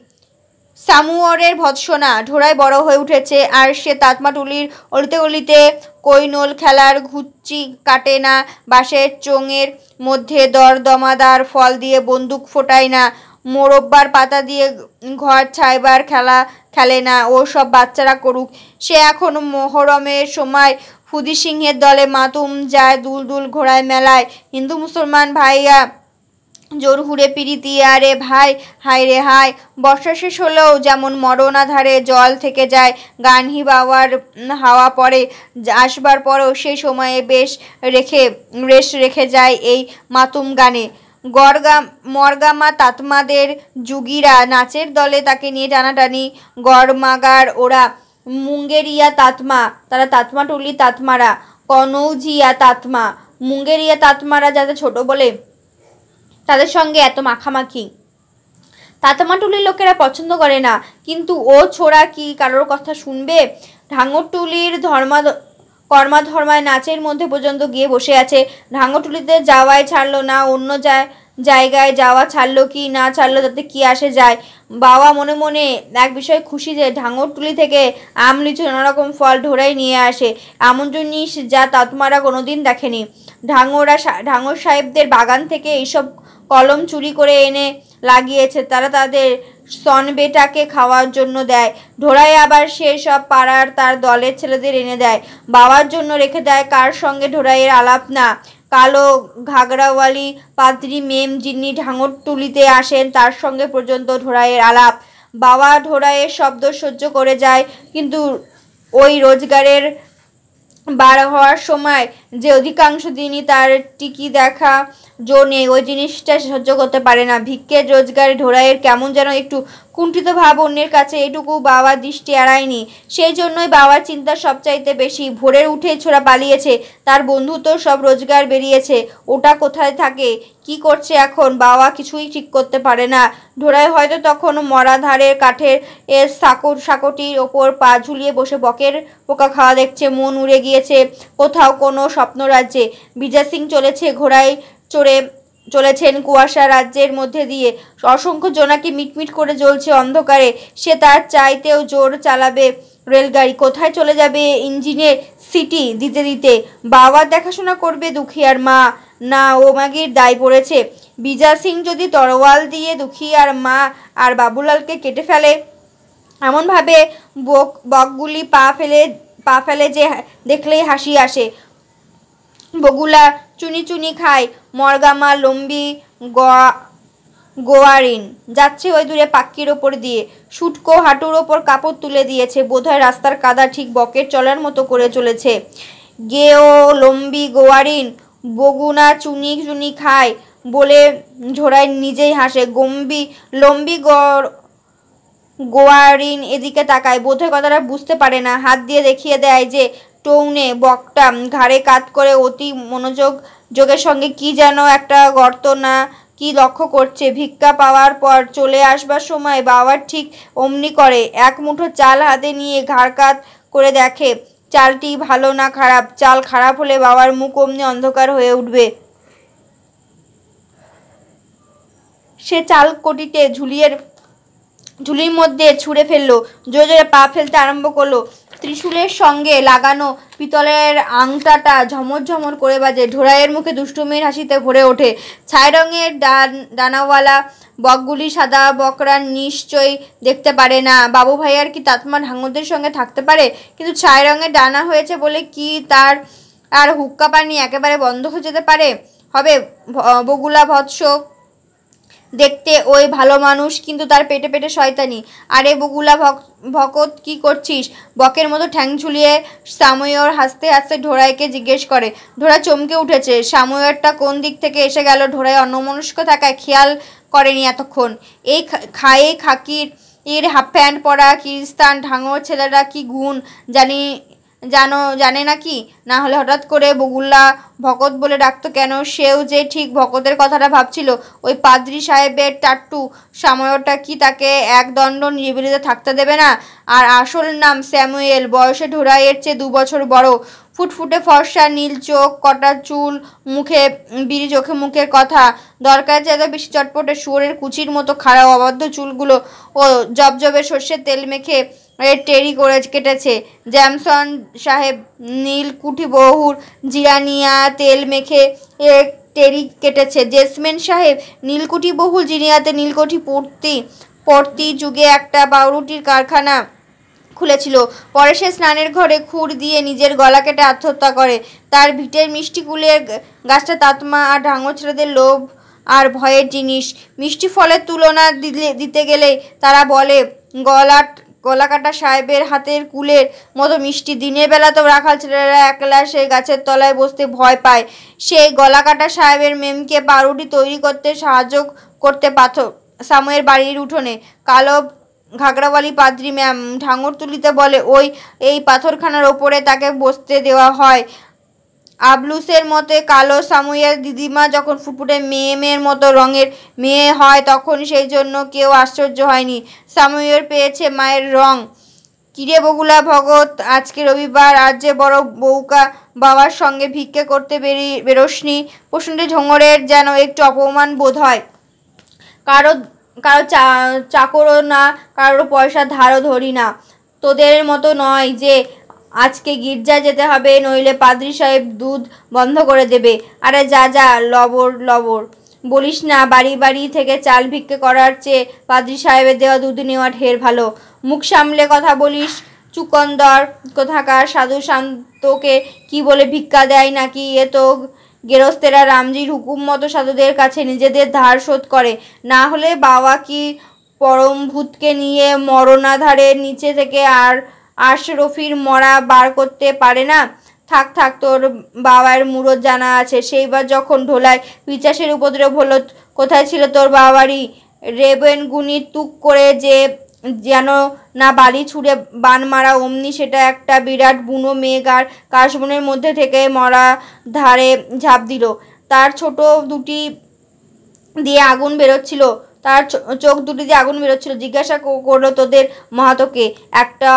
সামুয়রের ভৎসনা ঢোড়ায় বড় হয়ে উঠেছে, আর সে তাতমাটুলির অলিতে গলিতে কৈনোল খেলার ঘুচ্চি কাটে না, বাঁশের চোঙের মধ্যে দরদমাদার ফল দিয়ে বন্দুক ফোটায় না, মোরব্বার পাতা দিয়ে ঘর ছাইবার খেলা খেলে না। ও সব বাচ্চারা করুক। সে এখন মোহরমের সময় ফুদি সিংহের দলে মাতুম যায় দুল ঘোড়ায় মেলায়। হিন্দু মুসলমান ভাইয়া জোর হুড়ে পিরিতি আরে ভাই, হায় রে হায়। বর্ষা শেষ হলেও যেমন মরণাধারে জল থেকে যায়, গানহি বাওয়ার হাওয়া পড়ে আসবার পরও সেই সময়ে রেশ রেখে যায় এই মাতুম গানে। মরগামা তাতমাদের যুগীরা নাচের দলে তাকে নিয়ে টানাটানি, গড়মাগার ওরা মুঙ্গেরিয়া তাতমা, তারা তাতমা টুলি তাতমারা, কনৌজিয়া তাতমা, মুঙ্গেরিয়া তাতমারা যাতে ছোট বলে তাদের সঙ্গে এত মাখামাখি। তাতামাটুলির লোকেরা পছন্দ করে না, কিন্তু ও ছোড়া কি কারোর কথা শুনবে? ঢাঙ্গরটুলির কর্মাধর্মায় নাচের মধ্যে পর্যন্ত গিয়ে বসে আছে। ঢাঙ্গরটুলিতে যাওয়াই ছাড়লো না, অন্য জায়গায় যাওয়া ছাড়লো কি না ছাড়লো তাতে কি আসে যায়। বাবা মনে মনে এক বিষয়ে খুশি যে ঢাঙ্গরটুলি থেকে আম লিচু নানারকম ফল ঢোড়াই নিয়ে আসে, এমন জিনিস যা তাতমারা কোনোদিন দেখেনি। ঢাঙ্গর সাহেবদের বাগান থেকে এইসব কলম চুরি করে এনে লাগিয়েছে, তারা তাদের সনবেটাকে খাওয়ার জন্য দেয়। ঢোড়ায় আবার সে সব পাড়ার তার দলের ছেলেদের এনে দেয়, বাবার জন্য রেখে দেয়। কার সঙ্গে ঢোড়াইয়ের আলাপ না? কালো ঘাগরাওয়ালি পাদ্রি মেম যিনি ঢাঙ্গরটুলিতে আসেন তার সঙ্গে পর্যন্ত ঢোড়াইয়ের আলাপ। বাবা ঢোড়াইয়ের শব্দ সহ্য করে যায়, কিন্তু ওই রোজগারের বার হওয়ার সময় যে অধিকাংশ দিনই তার টিকি দেখা জো নেই, ওই জিনিসটা সহ্য করতে পারে না। ভিক্ষের রোজগারে ঢোড়াইয়ের কেমন যেন একটু কুণ্ঠিত ভাব অন্যের কাছে, এটুকু বাবার দৃষ্টি এড়ায়নি। সেই জন্যই বাবার চিন্তা সবচাইতে বেশি। ভোরের উঠে ছোড়া পালিয়েছে, তার বন্ধু তো সব রোজগার বেরিয়েছে, ওটা কোথায় থাকে, কি করছে এখন, বাবা কিছুই ঠিক করতে পারে না। ঢোড়াই হয়তো তখন মরাধারের কাঠের সাকটির ওপর পা ঝুলিয়ে বসে বকের পোকা খাওয়া দেখছে, মন উড়ে গিয়েছে কোথাও কোনো স্বপ্নরাজ্যে। বিজয় সিং চলেছে ঘোড়ায় চলেছেন কুয়াশা রাজ্যের মধ্যে দিয়ে, অসংখ্য জোনাকি মিটমিট করে জ্বলছে অন্ধকারে। সে তার চাইতেও জোর চালাবে রেলগাড়ি, কোথায় চলে যাবে ইঞ্জিনে সিটি দিতে দিতে। বাবার দেখাশোনা করবে দুখিয়ার মা, না ও ম্যাগির দায় পড়েছে। বিজয় সিং যদি তরোয়াল দিয়ে দুখিয়ার মা আর বাবুলালকে কেটে ফেলে, এমনভাবে বকগুলি পা ফেলে যে দেখলেই হাসি আসে। বগুলা চুনি চুনি খায়, মরগামা লম্বি গোয়ারিন যাচ্ছে ওই দূরে পাক্কির ওপর দিয়ে, শুটকো হাঁটুর ওপর কাপড় তুলে দিয়েছে, বোধহয় রাস্তার কাদা ঠিক বকের চলার মতো করে চলেছে। গেও লম্বি গোয়ারিন বগুনা চুনি চুনি খায় বলে ঝোড়াই নিজেই হাসে। লম্বি গোয়ারিন এদিকে তাকায়, বোধহয় কথাটা বুঝতে পারে না, হাত দিয়ে দেখিয়ে দেয় যে টৌনে বকটা ঘাড়ে কাত করে অতি যোগের সঙ্গে কি যেন একটা গর্ত না কি লক্ষ্য করছে। ভিক্ষা পাওয়ার পর চলে আসবার সময় বাবার ঠিক অমনি করে, এক মুঠো চাল হাতে নিয়ে ঘাড় কাত করে দেখে চালটি ভালো না খারাপ। চাল খারাপ হলে বাবার মুখ অমনি অন্ধকার হয়ে উঠবে। সে চাল কটিতে ঝুলির মধ্যে ছুঁড়ে ফেললো, জোরে জোরে পা ফেলতে আরম্ভ করলো। ত্রিশূলের সঙ্গে লাগানো পিতলের আংটাটা ঝমর ঝমর করে বাজে। ঢোড়াইয়ের মুখে দুষ্টুমির হাসিতে ভরে ওঠে। ছাই রঙের ডানাওয়ালা বকগুলি সাদা বকরা নিশ্চয়ই দেখতে পারে না। বাবু ভাইয়ার কি তাতমা ঢাঙ্গরদের সঙ্গে থাকতে পারে? কিন্তু ছাই রঙের ডানা হয়েছে বলে কি তার আর হুক্কা পানি একেবারে বন্ধ হয়ে যেতে পারে? হবে বগুলা বৎস দেখতে ওই ভালো মানুষ, কিন্তু তার পেটে পেটে শয়তানি। আরে বগুলা ভকত কি করছিস? বকের মতো ঠ্যাং ঝুলিয়ে সাময়র হাসতে হাসতে ঢোড়াইকে জিজ্ঞেস করে। ঢোড়া চমকে উঠেছে, সাময়রটা কোন দিক থেকে এসে গেল ঢোড়াই অন্যমনস্ক থাকায় খেয়াল করেনি এতক্ষণ। এই খাকির হাফ প্যান্ট পরা কিরিস্তান ঢাঙ্গর ছেলেরা কি গুণ জানে নাকি? না হলে হঠাৎ করে বগুলা ভকত বলে ডাকতো কেন? সেও যে ঠিক ভকতের কথাটা ভাবছিল। ওই পাদ্রি সাহেবের টাট্টু সাময়টা কি তাকে একদণ্ড নিরিবিলিতে থাকতে দেবে না? আর আসল নাম স্যামুয়েল, বয়সে ঢোড়াইয়ের চেয়ে 2 বছর বড়, ফুটফুটে ফর্সা, নীল চোখ, কটা চুল, মুখে বিড়ি, চোখে মুখের কথা, দরকার চাইতে বেশি চটপটে, শুয়োরের কুচির মতো খাড়া অবাধ্য চুলগুলো ও জবজবে সর্ষের তেল মেখে টেরি করে কেটেছে। জ্যামসন সাহেব নীলকুঠি বহুর জিরানিয়া তেল মেখে টেরি কেটেছে। জেসমিন সাহেব নীলকুঠি বহুল জিরিয়াতে নীলকুঠি পড়তি যুগে একটা পাউরুটির কারখানা খুলেছিল। পরে সে স্নানের ঘরে খুর দিয়ে নিজের গলা কেটে আত্মহত্যা করে। তার ভিটের মিষ্টি কুলের গাছটা তাতমা আর ঢাঙ্গর ছেলেদের আর ভয়ের জিনিস। মিষ্টি ফলের তুলনা দিতে গেলে তারা বলে গলাকাটা সাহেবের হাতের কুলের মতো মিষ্টি। দিনের বেলা তো রাখাল ছেলেরা একলা সেই গাছের তলায় বসতে ভয় পায়। সেই গলাকাটা সাহেবের মেমকে পাউরুটি তৈরি করতে সাহায্য করতে পাথর সামুয়ের বাড়ির উঠোনে কালো ঘাগরাওয়ালি পাদ্রি ম্যাম ঢাঙর তুলিতে বলে এই পাথরখানার ওপরে তাকে বসতে দেওয়া হয়। আবলুসের মতে কালো সামুয়ের দিদিমা যখন ফুটফুটে মেয়ের মতো রঙের মেয়ে হয় তখন সেই জন্য কেউ আশ্চর্য হয়নি। সামুয়ের পেয়েছে মায়ের রং। কিরে বগুলা ভগত, আজকে রবিবার, আজ যে বড় বউকা বাবার সঙ্গে ভিক্ষে করতে বেরোসনি? প্রশ্নটি ঝোঙরের যেন একটু অপমান বোধ হয়। কারো চাকরও না, কারোর পয়সা ধারও ধরি না। তোদের মতো নয় যে আজকে গির্জা যেতে হবে, নইলে পাদ্রী সাহেব দুধ বন্ধ করে দেবে। আরে যা লবর বলিস না, বাড়ি থেকে চাল ভিক্ষে করার চেয়ে পাদ্রী সাহেবের দেওয়া দুধ নেওয়া ঢের ভালো। মুখ সামলে কথা বলিস চুকন্দর কোথাকার। সাধু শান্তকে কি বলে ভিক্ষা দেয় নাকি? এ তো গেরস্তেরা রামজির হুকুম মতো সাধুদের কাছে নিজেদের ধার শোধ করে। না হলে বাবা কি পরমভূতকে নিয়ে মরণাধারের নিচে থেকে আর আশরফির মরা বার করতে পারে না? থাক তোর বাবার মুরত জানা আছে। সেইবার যখন ঢোলায় পিচাসের উপদ্রব হলো, কোথায় ছিল তোর বাবারই রেবেনগুনি তুক করে যে যেন না বালি ছুঁড়ে বান মারা, অমনি সেটা একটা বিরাট বুনো মেঘ আর কাশবনের মধ্যে থেকে মরা ধারে ঝাঁপ দিল। তার ছোট দুটি দিয়ে আগুন বেরোচ্ছিল, চোখ দুটি দিয়ে আগুন বেরোচ্ছিল। জিজ্ঞাসা করলো, তোদের মাহাতোকে? একটা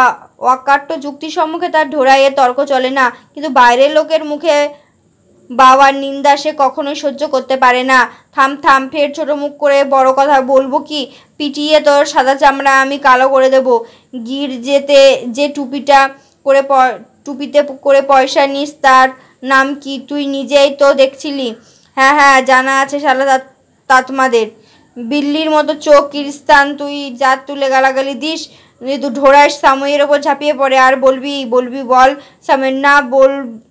অকাট্য যুক্তির সম্মুখে তার ঢোড়াইয়ের তর্ক চলে না, কিন্তু বাইরের লোকের মুখে বাবার নিন্দা সে কখনোই সহ্য করতে পারে না। থাম, ফের ছোট মুখ করে বড় কথা বলবো কি? পিটিয়ে তোর সাদা চামড়া আমি কালো করে দেবো। গির্জেতে যে টুপিতে করে পয়সা নিস তার নাম কি? তুই নিজেই তো দেখছিলি। হ্যাঁ জানা আছে শালা তাতমাদের। বিল্লির মতো চোখ, কিরিস্তান, তুই জাত তুলে গালাগালি দিস। ঢোড়ায় সামুয়ের ওপর ঝাঁপিয়ে পড়ে। আর বলবি বল। সামুয়ের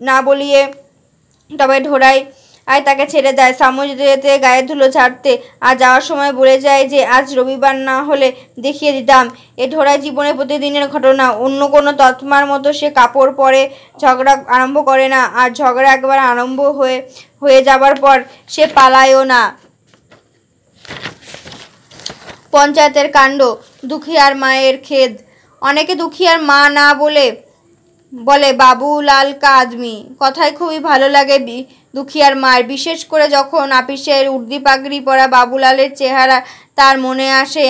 না বলিয়ে তবে ঢোড়াই তাকে ছেড়ে দেয়। সামু যেতে গায়ের ধুলো ছাড়তে আর যাওয়ার সময় বলে যায় যে আজ রবিবার না হলে দেখিয়ে দিতাম। এ ঢোড়াই জীবনে প্রতিদিনের ঘটনা। অন্য কোনো তৎমার মতো সে কাপড় পরে ঝগড়া আরম্ভ করে না, আর ঝগড়া একবার আরম্ভ হয়ে যাবার পর সে পালায়ও না। পঞ্চায়েতের কাণ্ড। দুখিয়ার মায়ের খেদ। অনেকে দুখিয়ার মা না বলে বাবুলাল কা আদমি। কথায় খুবই ভালো লাগে দুখিয়ার মায়ের, বিশেষ করে যখন আপিসের উর্দি পাগড়ি পরা বাবুলালের চেহারা তার মনে আসে।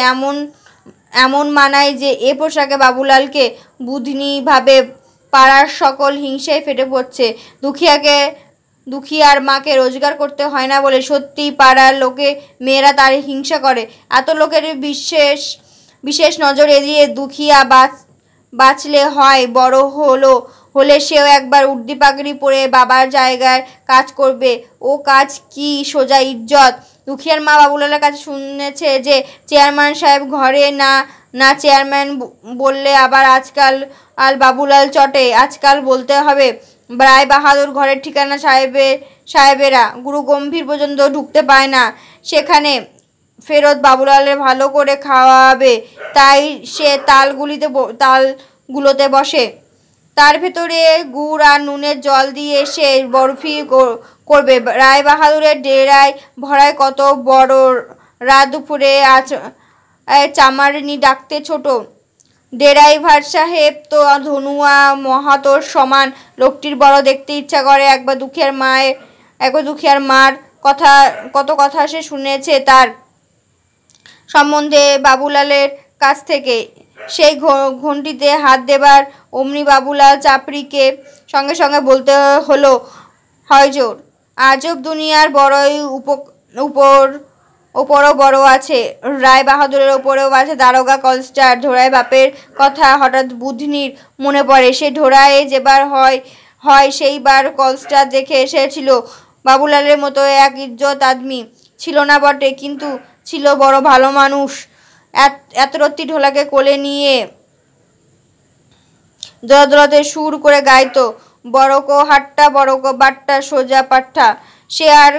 এমন মানায় যে এ পোশাকে বাবুলালকে বুধনিভাবে পাড়ার সকল হিংসায় ফেটে পড়ছে। দুখিয়ার মাকে রোজগার করতে হয় না বলে সত্যিই পাড়ার মেয়েরা তার হিংসা করে। এত লোকের বিশেষ নজর এড়িয়ে দুখিয়া বাঁচলে হয়, বড় হলে সেও একবার উর্দি পাগড়ি পরে বাবার জায়গায় কাজ করবে। ও কাজ কি? সোজা ইজ্জত। দুখিয়ার মা বাবুলালের কাছে শুনেছে যে চেয়ারম্যান সাহেব ঘরে না চেয়ারম্যান বললে আবার আজকাল বাবুলাল চটে। আজকাল বলতে হবে রায় বাহাদুর ঘরের ঠিকানা সাহেবেরা গুরু গম্ভীর পর্যন্ত ঢুকতে পায় না। সেখানে ফেরত বাবুলালের ভালো করে খাওয়াবে, তাই সে তালগুলোতে বসে। তার ভেতরে গুড় আর নুনের জল দিয়ে সে বরফি করবে। রায় বাহাদুরের ডেরায় ভরায় কত বড়। রাত দুপুরে চামারনি ডাকতে ছোট। ড্রাইভার সাহেব তো ধনুয়া মাহাতোর সমান। লোকটির বড় দেখতে ইচ্ছা করে। একবার দুখিয়ার মার কত কথা সে শুনেছে তার সম্বন্ধে বাবুলালের কাছ থেকে। সেই ঘণ্টিতে হাত দেবার অমনি বাবুলাল চাপড়িকে সঙ্গে বলতে হলো, হয় জোর। আজব দুনিয়ার বড়ই ওপরও বড় আছে, রায় বাহাদুরের ওপরেও আছে দারোগা কনস্টার। ঢোড়াই বাপের কথা হঠাৎ বুধনির মনে পড়ে। সে ঢোড়ায় যেবার হয় সেইবার কনস্টার দেখে এসেছিল। বাবুলালের মতো এক ইজ্জত আদমি ছিল না বটে, কিন্তু ছিল বড় ভালো মানুষ। এত রত্তি ঢোলাকে কোলে নিয়ে দোলাতে সুর করে গাইতো, বড়কো হাট্টা বড়কো বাট্টা সোজা পাট্টা। সে আর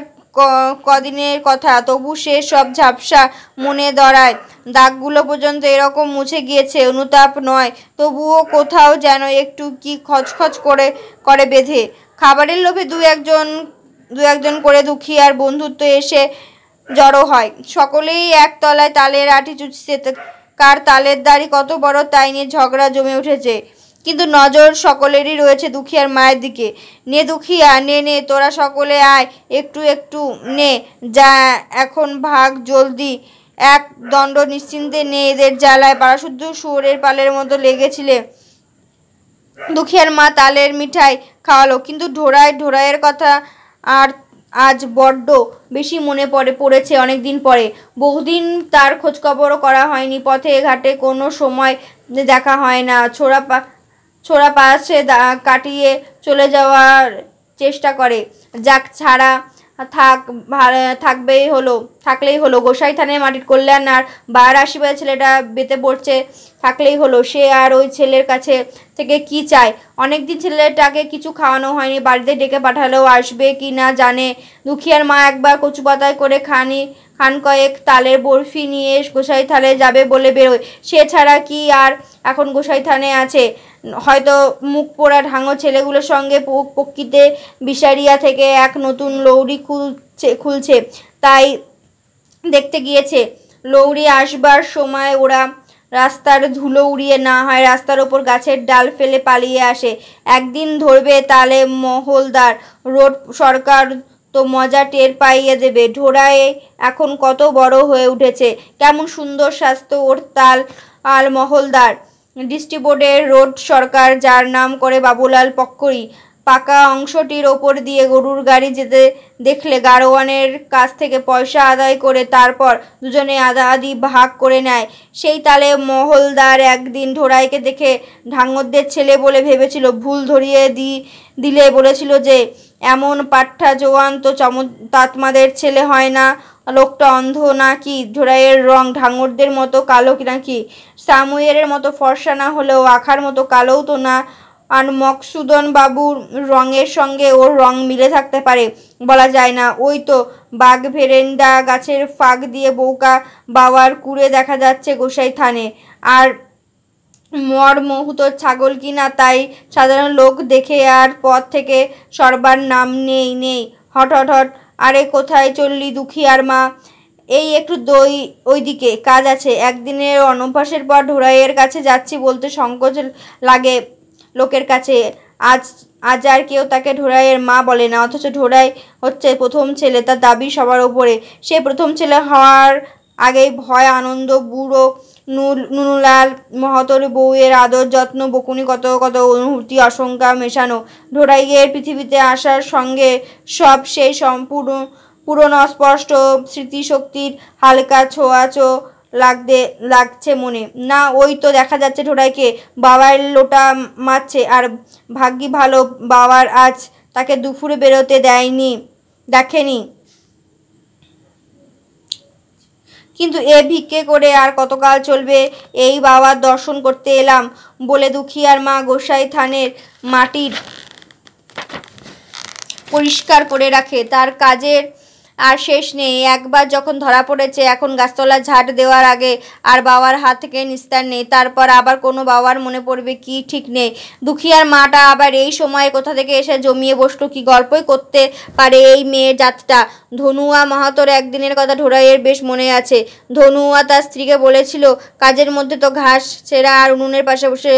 কদিনের কথা, তবু সে সব ঝাপসা মনে ধরায়। দাগগুলো পর্যন্ত এরকম মুছে গিয়েছে, অনুতাপ নয়, তবুও কোথাও যেন একটু কি খচখচ করে বেঁধে। খাবারের লোভে দু একজন করে দুঃখী আর বন্ধুত্ব এসে জড়ো হয়। সকলেই একতলায় তালের আঁটি চুষছে, কার তালের দাড়ি কত বড় তাই নিয়ে ঝগড়া জমে উঠেছে। কিন্তু নজর সকলেরই রয়েছে দুখিয়ার মায়ের দিকে। নে দুখিয়া, নে তোরা সকলে আয়, একটু একটু নে, যা এখন ভাগ জলদি, এক দণ্ড নিশ্চিন্তে নে, এদের জ্বালায় পাড়াশুদ্ধ শুয়োরের পালের মতো লেগেছিলে। দুখিয়ার মা তালের মিঠাই খাওয়ালো, কিন্তু ঢোড়াইয়ের কথা আর আজ বড্ড বেশি মনে পড়েছে অনেকদিন পরে। বহুদিন তার খোঁজখবরও করা হয়নি, পথে ঘাটে কোনো সময় দেখা হয় না। ছোড়া পাশে কাটিয়ে চলে যাওয়ার চেষ্টা করে। যাক, ছাড়া থাকলেই হলো। গোসাই থানের মাটির কল্যাণ আর বার আশীর্বাদ ছেলেটা বেঁতে পড়ছে, থাকলেই হলো। সে আর ওই ছেলের কাছে থেকে কি চায়? অনেকদিন ছেলেটাকে কিছু খাওয়ানো হয়নি, বাড়িতে ডেকে পাঠালেও আসবে কি না জানে। দুখিয়ার মা একবার কচু পাতায় করে খান কয়েক তালের বরফি নিয়ে গোসাই থানে যাবে বলে বেরোয়। সে ছাড়া কি আর এখন গোসাই থানে আছে? হয়তো মুখ পোড়া ঢাঙো ছেলেগুলোর সঙ্গে পক্ষীতে বিষারিয়া থেকে এক নতুন লৌরি খুলছে, তাই দেখতে গিয়েছে। লৌরি আসবার সময় ওরা রাস্তার ধুলো উড়িয়ে, না হয় রাস্তার ওপর গাছের ডাল ফেলে পালিয়ে আসে। একদিন ধরবে তালে মহলদার, রোড সরকার তো মজা টের পাইয়ে দেবে। ঢোড়ায় এখন কত বড় হয়ে উঠেছে, কেমন সুন্দর স্বাস্থ্য ওর। তাল মহলদার, ডিস্ট্রিক্টের রোড সরকার, যার নাম করে বাবুলাল পক্করি। পাকা অংশটির ওপর দিয়ে গরুর গাড়ি যেতে দেখলে গাড়োয়ানের কাছ থেকে পয়সা আদায় করে তারপর দুজনে আধি ভাগ করে নেয়। সেই তালে মহলদার একদিন ঢোড়াইকে দেখে ঢাঙ্গরদের ছেলে বলে ভেবেছিল, ভুল ধরিয়ে দিলে বলেছিল যে এমন পাঠা জোয়ান তো তাতমাদের ছেলে হয় না। লোকটা অন্ধ না কি? ঢোড়াইয়ের রং ঢাঙ্গরদের মতো কালো নাকি? সামুয়েলের মতো ফর্সা না হলেও আখার মতো কালোও তো না। আর মকসুদন বাবুর রঙের সঙ্গে ওর রং মিলে থাকতে পারে, বলা যায় না। ওই তো বাঘ ভেরেন্ডা গাছের ফাঁক দিয়ে বউকা বাওয়ার কুড়ে দেখা যাচ্ছে গোসাই থানে। আর মহুত ছাগল কিনা, তাই সাধারণ লোক দেখে আর পথ থেকে সরবার নাম নেই। হট, আরে কোথায় চললি দুখিয়ার মা? এই একটু ওইদিকে কাজ আছে। একদিনের অনভ্যাসের পর ঢোড়াইয়ের কাছে যাচ্ছি বলতে সংকোচ লাগে লোকের কাছে। আজ আর কেউ তাকে ঢোড়াইয়ের মা বলে না, অথচ ঢোড়াই হচ্ছে প্রথম ছেলে, তার দাবি সবার ওপরে। সে প্রথম ছেলে হওয়ার আগেই ভয় আনন্দ, বুড়ো নুনুলাল মহতোর বউয়ের আদর যত্ন, বকুনি, কত অনুভূতি আশঙ্কা মেশানো। ঢোড়াইয়ের পৃথিবীতে আসার সঙ্গে সব সেই পুরনো অস্পষ্ট স্মৃতিশক্তির হালকা ছোঁয়াচো লাগছে মনে। না, ওই তো দেখা যাচ্ছে ঢোড়াইকে বাবার লোটা মারছে। আর ভাগ্যি ভালো, বাবার আজ তাকে দুপুরে বেরোতে দেখেনি। কিন্তু এ ভিক্ষে করে আর কতকাল চলবে? এই বাবার দর্শন করতে এলাম বলে দুখিয়ার মা গোসাই থানের মাটির পরিষ্কার করে রাখে, তার কাজের আর শেষ নেই। একবার যখন ধরা পড়েছে, এখন গাছতলা ঝাঁট দেওয়ার আগে আর বাবার হাত থেকে নিস্তার নেই। তারপর আবার কোনো বাবার মনে পড়বে কি ঠিক নেই। দুখিয়ার মাটা আবার এই সময়ে কোথা থেকে এসে জমিয়ে বসলো, কি গল্পই করতে পারে এই মেয়ের জাতটা। ধনুয়া মাহাতোর একদিনের কথা ঢোড়াইয়ের বেশ মনে আছে। ধনুয়া তার স্ত্রীকে বলেছিল, কাজের মধ্যে তো ঘাস ছেঁড়া আর উনুনের পাশে বসে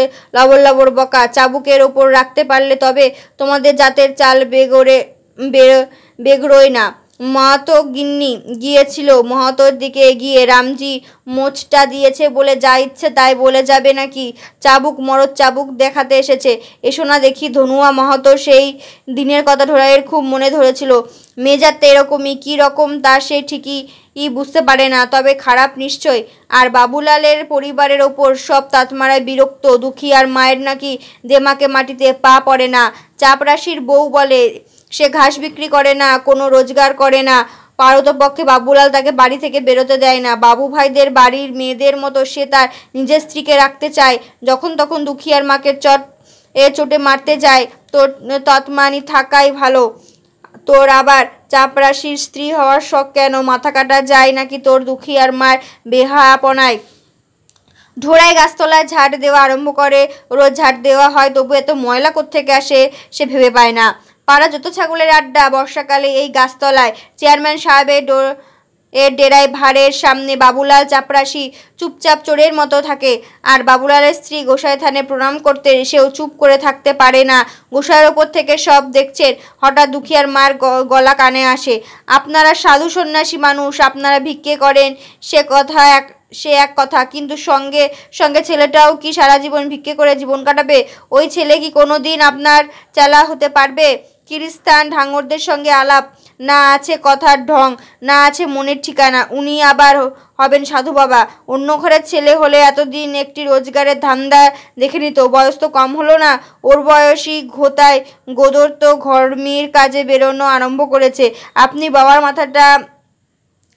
লবর বকা চাবুকের ওপর রাখতে পারলে তবে তোমাদের জাতের চাল বেগড়োয় না। মাহাতো গিন্নি গিয়েছিল মাহাতোর দিকে এগিয়ে, রামজি মোচটা দিয়েছে বলে যা ইচ্ছে তাই বলে যাবে নাকি? মরদ চাবুক দেখাতে এসেছে, এসো না দেখি। ধনুয়া মাহাতোর সেই দিনের কথা ঢোড়াইয়ের খুব মনে ধরেছিল। মেজাজটা এরকমই, কী রকম তা সে ঠিকই বুঝতে পারে না, তবে খারাপ নিশ্চয়। আর বাবুলালের পরিবারের ওপর সব তাতমারায় বিরক্ত। দুখিয়ার মায়ের নাকি দেমাকে মাটিতে পা পড়ে না। চাপরাশির বউ বলে সে ঘাস বিক্রি করে না, কোনো রোজগার করে না। পারতপক্ষে বাবুলাল তাকে বাড়ি থেকে বেরোতে দেয় না। বাবু ভাইদের বাড়ির মেয়েদের মতো সে তার নিজের স্ত্রীকে রাখতে চায়। যখন তখন দুখিয়ার মাকে চোটে মারতে যায়, তো তৎমানি থাকাই ভালো। তোর আবার চাপরাশির স্ত্রী হওয়ার শখ কেন? মাথা কাটা যায় নাকি তোর দুঃখী আর মার বেহায়াপনায়? ঢোড়ায় গাছতলায় ঝাড় দেওয়া আরম্ভ করে। রোজ ঝাড় দেওয়া হয়, তবু এত ময়লা কোত্থেকে আসে সে ভেবে পায় না। পাড়া যত ছাগলের আড্ডা বর্ষাকালে এই গাছতলায়। চেয়ারম্যান সাহেবের ডেরায় ভাড়ের সামনে বাবুলাল চাপরাশি চুপচাপ চোরের মতো থাকে। আর বাবুলালের স্ত্রী গোসাই থানে প্রণাম করতে সেও চুপ করে থাকতে পারে না। গোসাইয়ের ওপর থেকে সব দেখছেন। হঠাৎ দুখিয়ার মার গলা কানে আসে, আপনারা সাধু সন্ন্যাসী মানুষ, আপনারা ভিক্ষে করেন, সে এক কথা, কিন্তু সঙ্গে সঙ্গে ছেলেটাও কি সারা জীবন ভিক্ষে করে জীবন কাটাবে? ওই ছেলে কি কোনো দিন আপনার চেলা হতে পারবে? কিরিস্তান ঢাঙ্গরদের সঙ্গে আলাপ, না আছে কথার ঢং, না আছে মনের ঠিকানা। উনি আবার হবেন সাধু বাবা? অন্য ঘরের ছেলে হলে এতদিন একটি রোজগারের ধান্দা দেখে নিত। বয়স তো কম হলো না, ওর বয়সী ঘোতায় গোদর তো ঘরমির কাজে বেরোনো আরম্ভ করেছে। আপনি বাবার মাথাটা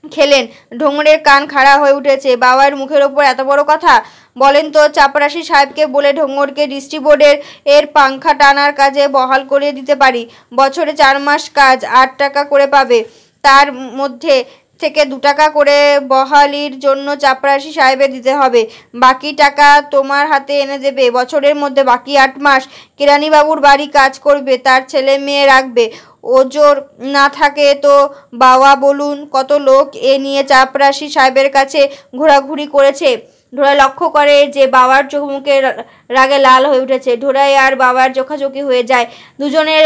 খেলেন। ঢোঙরের কান খাড়া হয়ে উঠেছে। বাবার মুখের ওপর এত বড় কথা? বলেন তো চাপরাশি সাহেবকে বলে ঢোঙরকে ডিস্ট্রিবোর্ডের পাংখা টানার কাজে বহাল করে দিতে পারি। বছরে 4 মাস কাজ, 8 টাকা করে পাবে। তার মধ্যে থেকে 2 টাকা করে বহালির জন্য চাপরাশি সাহেবের দিতে হবে। বাকি টাকা তোমার হাতে এনে দেবে। বছরের মধ্যে বাকি 8 মাস কেরানিবাবুর বাড়ি কাজ করবে, তার ছেলে মেয়ে রাখবে। ওজোর না থাকে তো বাবা বলুন। কত লোক এ নিয়ে চাপরাশি সাহেবের কাছে ঘোরাঘুরি করেছে। ঢোড়াই লক্ষ্য করে যে বাবার চোখ মুখে রাগে লাল হয়ে উঠেছে। ঢোড়াই আর বাবার চোখাচোখি হয়ে যায়। দুজনের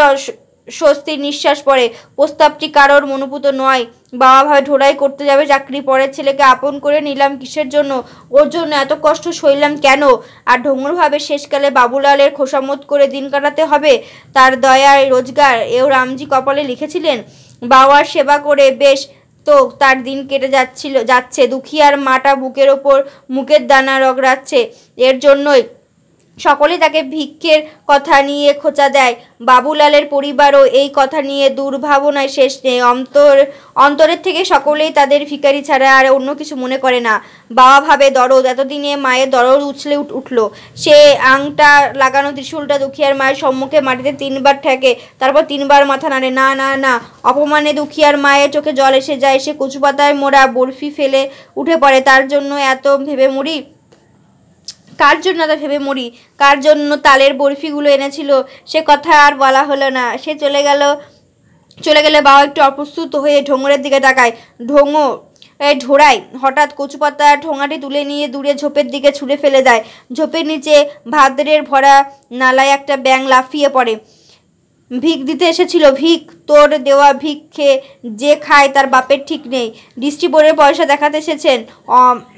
স্বস্তির নিঃশ্বাস পড়ে। প্রস্তাবটি কারোর মনোপুত নয়। বাবা ভাই ঢোড়াই করতে যাবে চাকরি। পরের ছেলেকে আপন করে নিলাম কিসের জন্য? ওর জন্য এত কষ্ট সইলাম কেন? আর ঢোঙর ভাবে শেষকালে বাবুলালের খোসামত করে দিন কাটাতে হবে। তার দয়ায় রোজগার, এও রামজি কপালে লিখেছিলেন। বাবার সেবা করে বেশ তো তার দিন কেটে যাচ্ছে। দুখিয়ার মাটা বুকের ওপর মুখের দানা রগড়াচ্ছে। এর জন্যই সকলেই তাকে ভিক্ষের কথা নিয়ে খোঁচা দেয়। বাবুলালের পরিবারও এই কথা নিয়ে দুর্ভাবনায় শেষ নেই। অন্তরের থেকে সকলেই তাদের ভিখারি ছাড়া আর অন্য কিছু মনে করে না। বাবা ভাবে দরদ, এতদিনে মায়ের দরদ উছলে উঠল। সে আংটা লাগানো ত্রিশূলটা দুখিয়ার মায়ের সম্মুখে মাটিতে 3 বার ঠেকে, তারপর 3 বার মাথা নাড়ে। না না না। অপমানে দুখিয়ার মায়ের চোখে জল এসে যায়। সে কচুপাতায় মোড়া বরফি ফেলে উঠে পড়ে। তার জন্য এত ভেবে মরি? কার জন্য তা ভেবে মরি? কার জন্য তালের বরফিগুলো এনেছিল সে কথা আর বলা হলো না। সে চলে গেলে বাবা একটু অপ্রস্তুত হয়ে ঢোঙরের দিকে তাকায়। ঢোড়াই হঠাৎ কচুপাতার ঠোঙাটি তুলে নিয়ে দূরে ঝোপের দিকে ছুঁড়ে ফেলে দেয়। ঝোপের নিচে ভাদ্রের ভরা নালায় একটা ব্যাঙ লাফিয়ে পড়ে। ভিক দিতে এসেছিল। ভিক? তোর দেওয়া ভিক খেয়ে যে খায় তার বাপের ঠিক নেই। ডিস্ট্রিবোর্ডের পয়সা দেখাতে এসেছেন?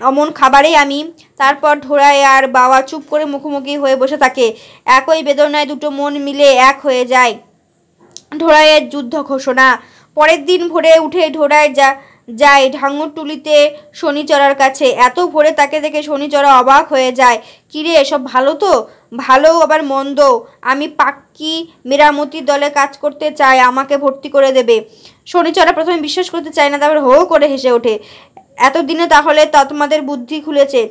অমন খাবারেই আমি। তারপর ঢোড়াই আর বাবা চুপ করে মুখোমুখি হয়ে বসে থাকে। একই বেদনায় দুটো মন মিলে এক হয়ে যায়। ঢোড়াইয়ের যুদ্ধ ঘোষণা। পরের দিন ভোরে উঠে ঢোড়াই যায় ঢাঙ্গরটুলিতে শনিচড়ার কাছে। এত ভোরে তাকে দেখে শনিচড়া অবাক হয়ে যায়। কিরে, এসব ভালো তো? ভালো আবার মন্দ। আমি পাক্কি মেরামতির দলে কাজ করতে চাই, আমাকে ভর্তি করে দেবে। শনিচড়া প্রথমে বিশ্বাস করতে চায় না, তারপর হো করে হেসে ওঠে। এতদিনে তাহলে তোমাদের বুদ্ধি খুলেছে।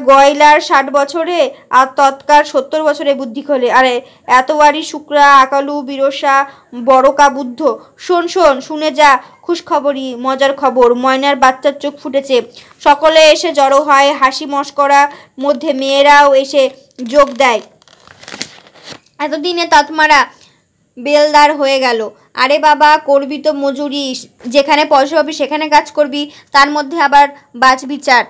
গয়লার 60 বছরে আর তৎকার 70 বছরে বুদ্ধি খোলে। আরে এতবারই শুক্রা আকালু বিরসা বড়কা বুদ্ধ। শোন শুনে যা, খুশখবরি, মজার খবর। ময়নার বাচ্চার চোখ ফুটেছে। সকলে এসে জড়ো হয়। হাসি মশকরা মধ্যে মেয়েরাও এসে যোগ দেয়। এতদিনে তৎমারা বেলদার হয়ে গেল। আরে বাবা, করবি তো মজুরি, যেখানে পয়সা পাবি সেখানে কাজ করবি, তার মধ্যে আবার বাছবিচার।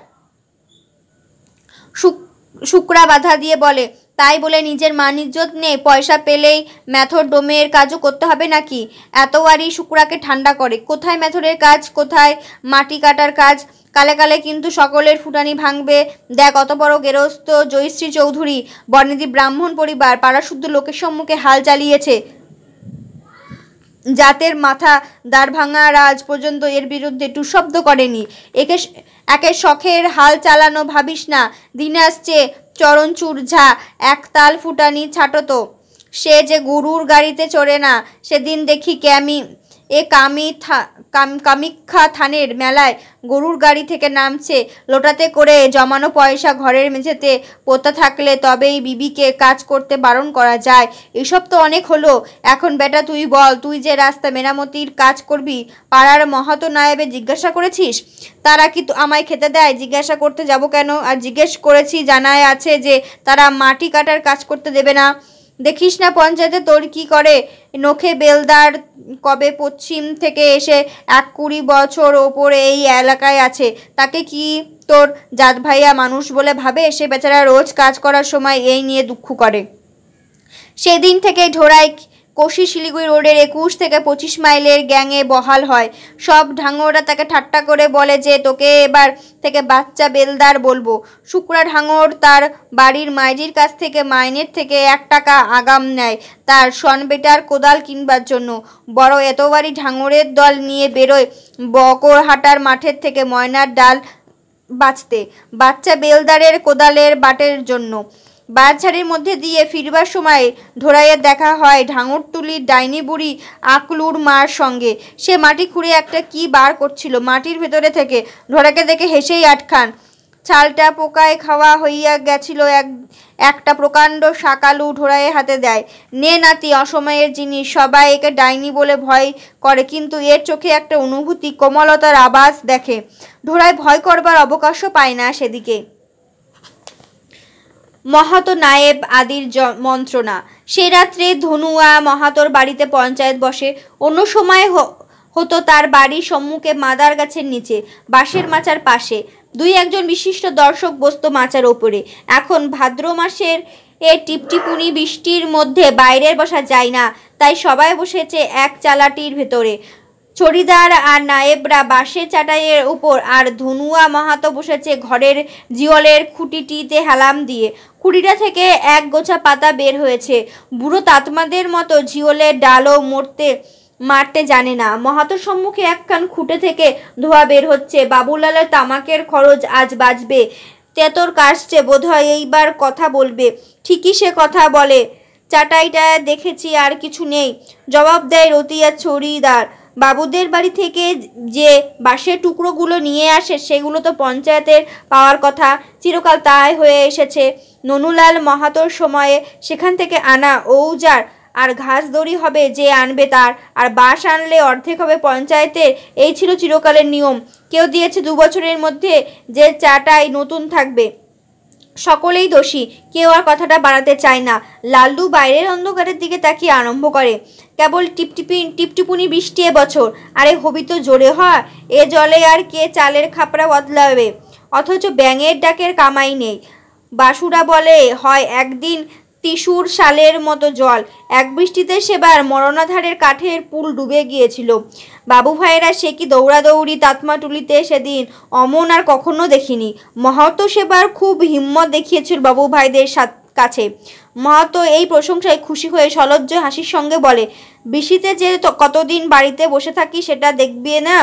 শুক্রা বাধা দিয়ে বলে, তাই বলে নিজের মান ইজ্জত নেই? পয়সা পেলেই ম্যাথরডোমের কাজও করতে হবে নাকি? এতবারই শুক্রাকে ঠান্ডা করে। কোথায় ম্যাথরের কাজ, কোথায় মাটি কাটার কাজ? কালে কালে কিন্তু সকলের ফুটানি ভাঙবে। দেখ, অত বড় গেরস্ত জয়শ্রী চৌধুরী, বর্ণিধি ব্রাহ্মণ পরিবার, পাড়াশুদ্ধ লোকের সম্মুখে হাল চালিয়েছে। জাতের মাথা দাঁড় ভাঙা আজ পর্যন্ত এর বিরুদ্ধে টু শব্দ করেনি। একে শখের হাল চালানো ভাবিস না। দিন আসছে চরণচূড় ঝা একতাল ফুটানি ছাটো তো। সে যে গরুর গাড়িতে চড়ে না, সেদিন দেখি এ কামাখ্যা থানের মেলায় গরুর গাড়ি থেকে নামছে, লোটাতে করে জমানো পয়সা ঘরের মেঝেতে পোতা থাকলে তবেই বিবিকে কাজ করতে বারণ করা যায়। এসব তো অনেক হলো, এখন বেটা তুই বল, তুই যে রাস্তা মেরামতির কাজ করবি, পাড়ার মাহাতো নায়েবে জিজ্ঞাসা করেছিস? তারা কি আমায় খেতে দেয়? জিজ্ঞাসা করতে যাব কেন? আর জিজ্ঞেস করেছি, জানায় আছে যে তারা মাটি কাটার কাজ করতে দেবে না। দেখিস না পঞ্চায়েতে তোর কি করে। নখে বেলদার কবে পশ্চিম থেকে এসে 20 বছর ওপরে এই এলাকায় আছে, তাকে কি তোর জাত ভাইয়া মানুষ বলে ভাবে? সে বেচারা রোজ কাজ করার সময় এই নিয়ে দুঃখ করে। সেদিন থেকে ঢোড়াই কোশি শিলিগুড়ি রোডের 21 থেকে 25 মাইলের গ্যাংয়ে বহাল হয়। সব ঢাঙররা তাকে ঠাট্টা করে বলে যে তোকে এবার থেকে বাচ্চা বেলদার বলবো। শুক্রা ঢাঙর তার বাড়ির মাইজির কাছ থেকে মাইনের থেকে 1 টাকা আগাম নেয় তার সনবেটার কোদাল কিনবার জন্য। বড় এতবারই ঢাঙরের দল নিয়ে বেরোয় বকরহাটার মাঠের থেকে ময়নার ডাল বাঁচতে, বাচ্চা বেলদারের কোদালের বাটের জন্য। বাঁশঝাড়ির মধ্যে দিয়ে ফিরবার সময় ঢোড়াইয়ের দেখা হয় ঢাঙরটুলির ডাইনি বুড়ি আকলুর মার সঙ্গে। সে মাটি খুঁড়ে একটা কি বার করছিল মাটির ভেতরে থেকে। ঢোড়াকে দেখে হেসেই আটখান। চালটা পোকায় খাওয়া হইয়া গেছিল, একটা প্রকাণ্ড শাকালু ঢোড়াইয়ের হাতে দেয়। নে নাতি, অসময়ের জিনিস, সবাই একে ডাইনি বলে ভয় করে, কিন্তু এর চোখে একটা অনুভূতি, কোমলতার আভাস দেখে। ঢোড়াই ভয় করবার অবকাশও পায় না সেদিকে। মাহাতো নায়েব আদির মন্ত্রণা। সে রাত্রে ধনুয়া মাহাতোর বাড়িতে পঞ্চায়েত বসে। অন্য সময় হতো তার বাড়ির সম্মুখে মাদার গাছের নিচে, বাঁশের মাচার পাশে। 2-1 বিশিষ্ট দর্শক বসত মাচার ওপরে। এখন ভাদ্র মাসের টিপটিপুনি বৃষ্টির মধ্যে বাইরের বসা যায় না, তাই সবাই বসেছে এক চালাটির ভেতরে। চড়িদার আর নায়েবরা বাঁশের চাটাইয়ের উপর, আর ধনুয়া মাহাতো বসেছে ঘরের জিওলের খুঁটিটিতে হেলাম দিয়ে। খুঁটিটা থেকে এক গোছা পাতা বের হয়েছে। বুড়ো তাতমাদের মতো জিওলের ডালও মারতে জানে না। মাহাতোর সম্মুখে একখান খুঁটে থেকে ধোঁয়া বের হচ্ছে। বাবুলালের তামাকের খরচ আজ বাজবে। তেতর কাশছে, বোধহয় এইবার কথা বলবে। ঠিকই সে কথা বলে। চাটাইটা দেখেছি, আর কিছু নেই, জবাব দেয় রতিয়া চড়িদার। বাবুদের বাড়ি থেকে যে বাঁশের টুকরোগুলো নিয়ে আসে সেগুলো তো পঞ্চায়েতের পাওয়ার কথা, চিরকাল তাই হয়ে এসেছে। ননুলাল মাহাতোর সময়ে সেখান থেকে আনা ঔজার আর ঘাস দড়ি হবে যে আনবে তার, আর বাঁশ আনলে অর্ধেক হবে পঞ্চায়েতের। এই ছিল চিরকালের নিয়ম। কেউ দিয়েছে 2 বছরের মধ্যে যে চাটাই নতুন থাকবে। সকলেই দোষী, কেউ আর কথাটা বাড়াতে চায় না। লাল্লু বাইরের অন্ধকারের দিকে তাকিয়ে আরম্ভ করে, কেবল টিপটিপুনি বৃষ্টি এবছর, আরে হবি তো জোরে হয়। এ জলে আর কে চালের খাপড়া বদলাবে? অথচ ব্যাঙের ডাকের কামাই নেই। বাসুরা বলে হয় একদিন ত্রিশুর সালের মতো জল। এক বৃষ্টিতে সেবার মরণাধারের কাঠের পুল ডুবে গিয়েছিল। বাবু ভাইয়েরা সে কি দৌড়াদৌড়ি তাতমা তুলিতে সেদিন অমন আর কখনো দেখিনি। মাহাতো সেবার খুব হিম্মত দেখিয়েছিল বাবু ভাইদের কাছে। মাহাতো এই প্রশংসায় খুশি হয়ে সলজ্জ হাসির সঙ্গে বলে, বৃষ্টিতে যে কতদিন বাড়িতে বসে থাকি সেটা দেখবে না?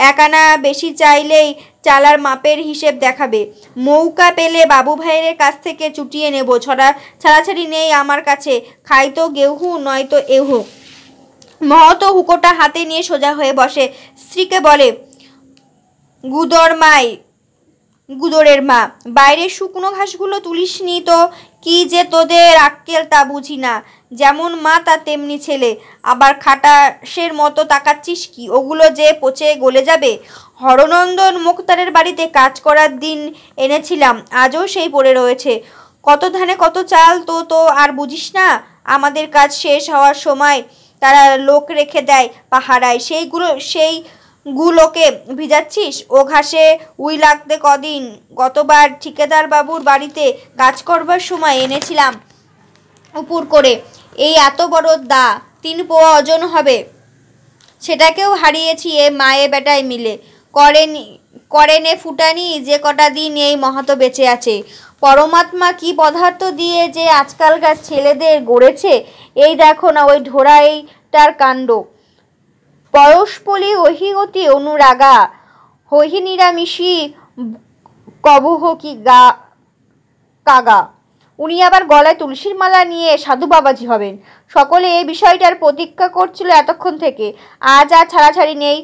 1 আনা বেশি চাইলেই চালার মাপের হিসেব দেখাবে। মৌকা পেলে বাবু ভাইয়ের কাছ থেকে চুটিয়ে নেব। ছাড়াছাড়ি নেই আমার কাছে। খাই তো গেহু, নয়তো এহু। মাহাতো হুকোটা হাতে নিয়ে সোজা হয়ে বসে। স্ত্রীকে বলে, গুদরের মা, বাইরের শুকনো ঘাসগুলো তুলিসনি তো? কি যে তোদের আক্কেল তা বুঝি না। যেমন মা তা তেমনি ছেলে, আবার খাটাসের মতো তাকাচ্ছিস কি? ওগুলো যে পচে গলে যাবে। হরনন্দন মুখতারের বাড়িতে কাজ করার দিন এনেছিলাম, আজও সেই পড়ে রয়েছে। কত ধানে কত চাল, তো আর বুঝিস না? আমাদের কাজ শেষ হওয়ার সময় তারা লোক রেখে দেয় পাহারায়, সেইগুলোকে ভিজাচ্ছিস? ও ঘাসে উই লাগতে কদিন। গতবার ঠিকাদার বাবুর বাড়িতে কাজ করবার সময় এনেছিলাম উপুর করে, এই এত বড় দা, 3 পোয়া ওজন হবে। সেটাকেও হারিয়েছি এ মায়ে বেটায় মিলে। করেনে ফুটানি যে কটা দিন এই মাহাতো বেঁচে আছে। পরমাত্মা কি পদার্থ দিয়ে যে আজকালকার ছেলেদের গড়েছে, এই দেখো না ওই ঢোড়াইটার কাণ্ড। পরশপলি অহিগতি অনুরাগা, হহি নিরামিষি কবুহ কি কাগা। উনি আবার গলায় তুলসীর মালা নিয়ে সাধু বাবাজি হবেন। সকলে এই বিষয়টার প্রতীক্ষা করছিল এতক্ষণ থেকে। আজ আর ছাড়াছাড়ি নেই।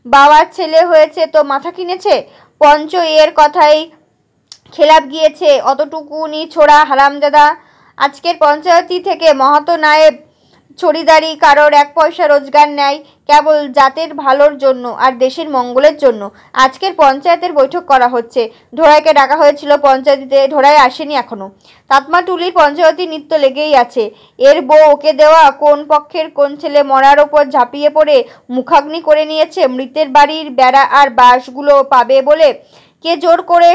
বাবার ছেলে হয়েছে তো মাথা কিনেছে। পঞ্চ এর কথাই খেলাপ গিয়েছে। অতটুকুনি ছোড়া হারামজাদা। আজকের পঞ্চায়েতি থেকে মাহাতো নায়েব ছড়িদারি কারোর 1 পয়সা রোজগার নেয় কেবল জাতের ভালোর জন্য আর দেশের মঙ্গলের জন্য। আজকের পঞ্চায়েতের বৈঠক করা হচ্ছে। ঢোড়াইকে ডাকা হয়েছিল পঞ্চায়েতিতে, ঢোড়াই আসেনি এখনো। তাতমাটুলির পঞ্চায়েতি নৃত্য লেগেই আছে। এর বউ ওকে দেওয়া কোন পক্ষের কোন ছেলে মরার ওপর ঝাঁপিয়ে পড়ে মুখাগ্নি করে নিয়েছে মৃতের বাড়ির বেড়া আর বাঁশগুলো পাবে বলে। কে জোর করে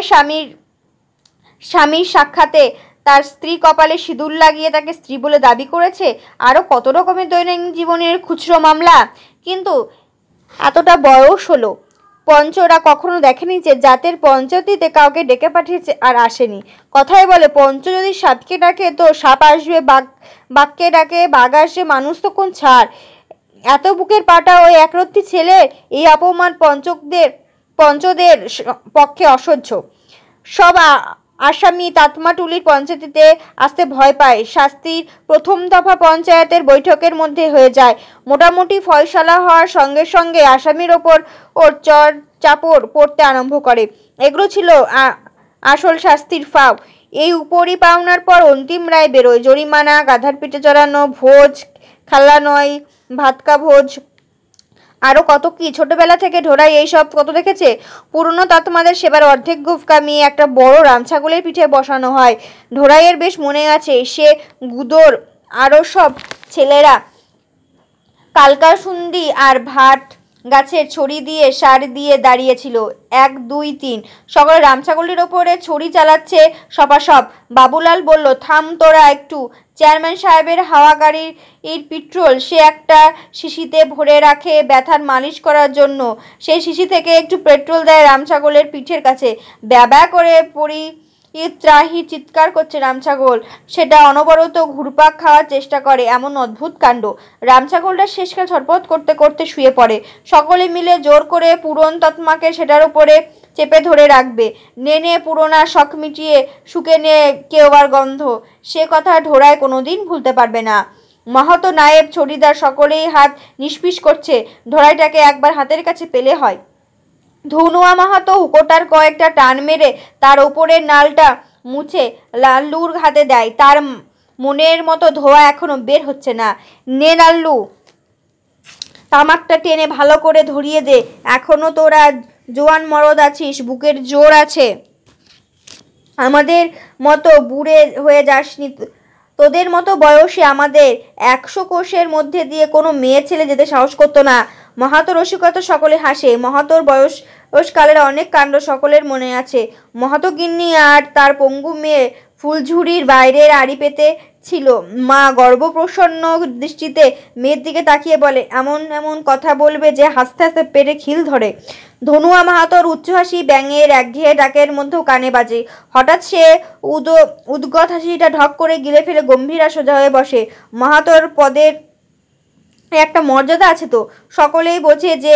স্বামীর সাক্ষাতে তার স্ত্রী কপালে সিঁদুর লাগিয়ে তাকে স্ত্রী বলে দাবি করেছে। আরও কত রকমের দৈনন্দিন জীবনের খুচরো মামলা। কিন্তু এতটা বয়স হলো, পঞ্চরা কখনো দেখেনি যে জাতের পঞ্চায়েতিতে কাউকে ডেকে পাঠিয়েছে আর আসেনি। কথায় বলে পঞ্চ যদি সাপকে ডাকে তো সাপ আসবে, বাঘকে ডাকে বাঘ আসবে, মানুষ তো কোন ছাড়। এত বুকের পাটা ওই একরত্তি ছেলে, এই অপমান পঞ্চদের পক্ষে অসহ্য। সব আসামি তাতমাটুলির পঞ্চায়েতিতে আসতে ভয় পায়। শাস্তির প্রথম দফা পঞ্চায়েতের বৈঠকের মধ্যে হয়ে যায়। মোটামুটি ফয়সালা হওয়ার সঙ্গে সঙ্গে আসামির ওপর ওর চর চাপড় পড়তে আরম্ভ করে। এগুলো ছিল আসল শাস্তির ফাও। এই উপরি পাওনার পর অন্তিম রায় বেরোয়। জরিমানা, গাধার পিঠে চড়ানো, ভোজ, খাল্লা নয় ভাতকা ভোজ, আরও কত কি। ছোটবেলা থেকে ঢোড়াই এইসব কত দেখেছে। পুরনো তৎমাদের সেবার অর্ধেক গোঁফ কামিয়ে একটা বড় রামছাগলের পিঠে বসানো হয়। ঢোড়াইয়ের বেশ মনে আছে, সে গুদর আরও সব ছেলেরা কালকাসুন্দি আর ভাট গাছের ছড়ি দিয়ে সার দিয়ে দাঁড়িয়েছিল। 1, 2, 3 সকলে রামছাগলের ওপরে ছড়ি চালাচ্ছে সপাসপ। বাবুলাল বলল, থাম তোরা একটু। চেয়ারম্যান সাহেবের হাওয়া গাড়ির পেট্রোল সে একটা শিশিতে ভরে রাখে ব্যথার মালিশ করার জন্য। সেই শিশি থেকে একটু পেট্রোল দেয় রামছাগলের পিঠের কাছে। ব্যাবা করে ত্রাহি চিৎকার করছে রামছাগল। সেটা অনবরত ঘুরপাক খাওয়ার চেষ্টা করে। এমন অদ্ভুত কাণ্ড। রামছাগলটা শেষকাল ছটপট করতে করতে শুয়ে পড়ে। সকলে মিলে জোর করে পুরন তৎমাকে সেটার উপরে চেপে ধরে রাখবে। নে পুরোনা শখ মিটিয়ে শুকে নে কেওয়ার গন্ধ। সে কথা ঢোড়ায় কোনোদিন ভুলতে পারবে না। মাহাতো নায়েব ছড়িদার সকলেই হাত নিষ্পিস করছে। ঢোড়াইটাকে একবার হাতের কাছে পেলে হয়। ধনুয়া মাহাতো হুকোটার কয়েকটা টান মেরে তার ওপরের নালটা মুছে লাল্লুর হাতে দেয়। তার মনের মতো ধোয়া এখনো বের হচ্ছে না। নে লাল্লু, তামাকটা টেনে ভালো করে ধরিয়ে দে। এখনো তোরা জোয়ান মরদ আছিস, বুকের জোর আছে। আমাদের মতো বুড়ে হয়ে যাসনি। তোদের মতো বয়সে আমাদের 100 কোষের মধ্যে দিয়ে কোনো মেয়ে ছেলে যেতে সাহস করতো না। মাহাতো রসিকতা সকলে হাসে। মাহাতোর বয়সকালের অনেক কাণ্ড সকলের মনে আছে। মাহাতো গিন্নি আর তার পঙ্গু মেয়ে ফুলঝুরির বাইরের আড়ি পেতে ছিল। মা গর্বপ্রসন্ন দৃষ্টিতে মেয়ের দিকে তাকিয়ে বলে, এমন এমন কথা বলবে যে হাসতে হাসতে পেটে খিল ধরে। ধনুয়া মাহাতোর উচ্চ হাসি ব্যাঙের একঘেয়ে ডাকের মধ্যেও কানে বাজে। হঠাৎ সে উদ্গত হাসিটা ঢক করে গিলে ফেলে গম্ভীরা সোজা হয়ে বসে। মাহাতোর পদের একটা মর্যাদা আছে তো। সকলেই বোঝে যে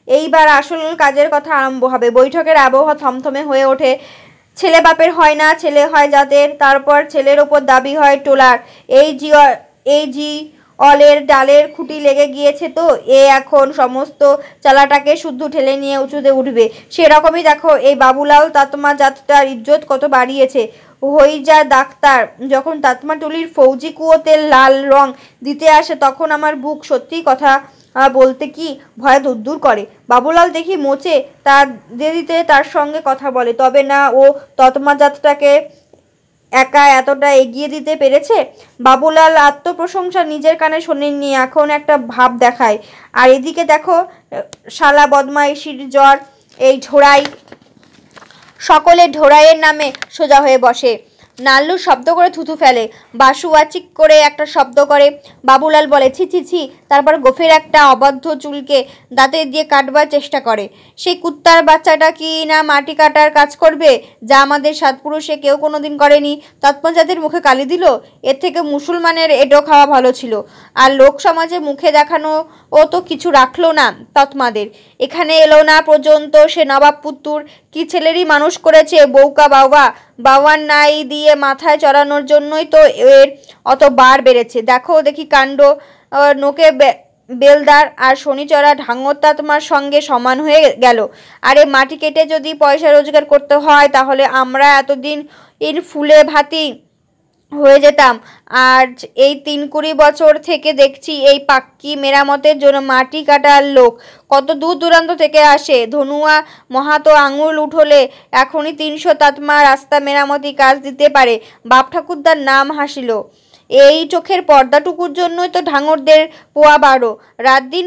এইবার আসল কাজের কথা আরম্ভ হবে। বৈঠকের আবহাওয়া থমথমে হয়ে ওঠে। ছেলে বাপের হয় না, ছেলে হয় জাতের। তারপর ছেলের ওপর দাবি হয় টোলার। এই জি অলের ডালের খুঁটি লেগে গিয়েছে তো, এ এখন সমস্ত চালাটাকে শুদ্ধ ঠেলে নিয়ে উঁচুতে উঠবে। সেরকমই দেখো এই বাবুলাল তাতমা জাতটার ইজ্জত কত বাড়িয়েছে। হইজা ডাক্তার যখন তাতমাটুলির ফৌজি কুয়োতে লাল রং দিতে আসে তখন আমার বুক সত্যি কথা বলতে কি ভয় দূর করে। বাবুলাল দেখি মোচে তার দিতে তার সঙ্গে কথা বলে, তবে না ও ততমা জাতটাকে একা এতটা এগিয়ে দিতে পেরেছে। বাবুলাল আত্মপ্রশংসা নিজের কানে শোনেননি, এখন একটা ভাব দেখায়। আর এদিকে দেখো শালা বদমাইশির জ্বর এই ঢোড়াই। সকলে ঢোড়াইয়ের নামে সোজা হয়ে বসে। নাল্লু শব্দ করে থুতু ফেলে। বাসু আচিক করে একটা শব্দ করে। বাবুলাল বলে, ছি ছি ছি, তারপর গোফের একটা অবাধ্য চুলকে দাঁতে দিয়ে কাটবার চেষ্টা করে। সেই কুত্তার বাচ্চাটা কি না মাটি কাটার কাজ করবে, যা আমাদের সাতপুরুষে কেউ কোনোদিন করেনি। তৎপজাতির মুখে কালি দিল, এর থেকে মুসলমানের এঁটো খাওয়া ভালো ছিল। আর লোক সমাজে মুখে দেখানো ও তো কিছু রাখলো না তৎমাদের। এখানে এলো না পর্যন্ত সে নবাব পুত্তুর কি ছেলেরই মানুষ করেছে, বউকা বাবার নাই দিয়ে মাথায় চড়ানোর জন্যই তো এর অত বার বেড়েছে। দেখো দেখি কাণ্ড, নোকে বেলদার আর শনিচড়া ঢাঙ্গর তাতমার সঙ্গে সমান হয়ে গেল। আরে মাটি কেটে যদি পয়সা রোজগার করতে হয় তাহলে আমরা এতদিন এর ফুলে ভাতি হয়ে যেতাম। আর এই ৩-২০ বছর থেকে দেখছি এই পাক্কি মেরামতের জন্য মাটি কাটার লোক কত দূর দূরান্ত থেকে আসে। ধনুয়া মহাতো আঙুল উঠলে এখনই ৩০০ তাতমা রাস্তা মেরামতি কাজ দিতে পারে। বাপ ঠাকুরদার নাম হাসিল। এই চোখের পর্দাটুকুর জন্যই তো ঢাঙরদের পোয়া ১২, রাত দিন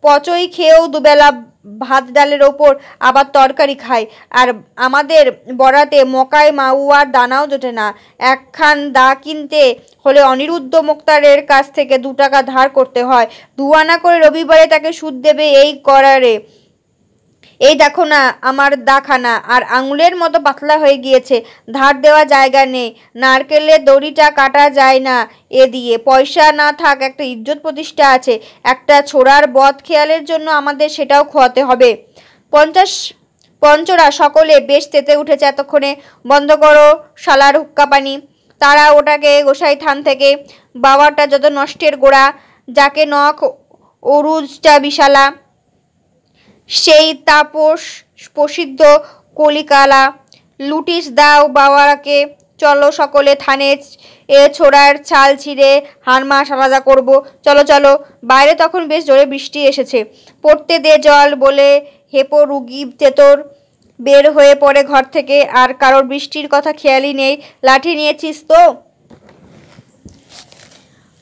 পচই খেয়েও দুবেলা ভাত ডালের ওপর আবার তরকারি খায়। আর আমাদের বরাতে মকাই মাউয়ার দানাও জোটে না। একখান দা কিনতে হলে অনিরুদ্ধ মোক্তারের কাছ থেকে ২ টাকা ধার করতে হয়। ২ আনা করে রবিবারে তাকে সুদ দেবে এই করারে। এই দেখো না আমার দাখানা আর আঙুলের মতো পাতলা হয়ে গিয়েছে, ধার দেওয়া জায়গা নেই। নারকেলের দড়িটা কাটা যায় না এ দিয়ে। পয়সা না থাক, একটা ইজ্জত প্রতিষ্ঠা আছে। একটা ছোড়ার বদ খেয়ালের জন্য আমাদের সেটাও খোয়াতে হবে। পঞ্চরা সকলে বেশ তেতে উঠেছে এতক্ষণে। বন্ধ করো শালার হুক্কা পানি। তারা ওটাকে গোসাই থান থেকে। বাবাটা যত নষ্টের গোড়া, যাকে নখ অরুজটা বিশালা, সেই তাপস প্রসিদ্ধ কলিকালা। লুটিস দাও বাবাকে। চলো সকলে থানে, এ ছোড়ার ছাল ছিঁড়ে হাড়মাস আলাদা করব। চলো চলো। বাইরে তখন বেশ জোরে বৃষ্টি এসেছে। পড়তে দে জল বলে হেপো রুগী তেতর বের হয়ে পড়ে ঘর থেকে। আর কারোর বৃষ্টির কথা খেয়ালই নেই। লাঠি নিয়েছিস তো?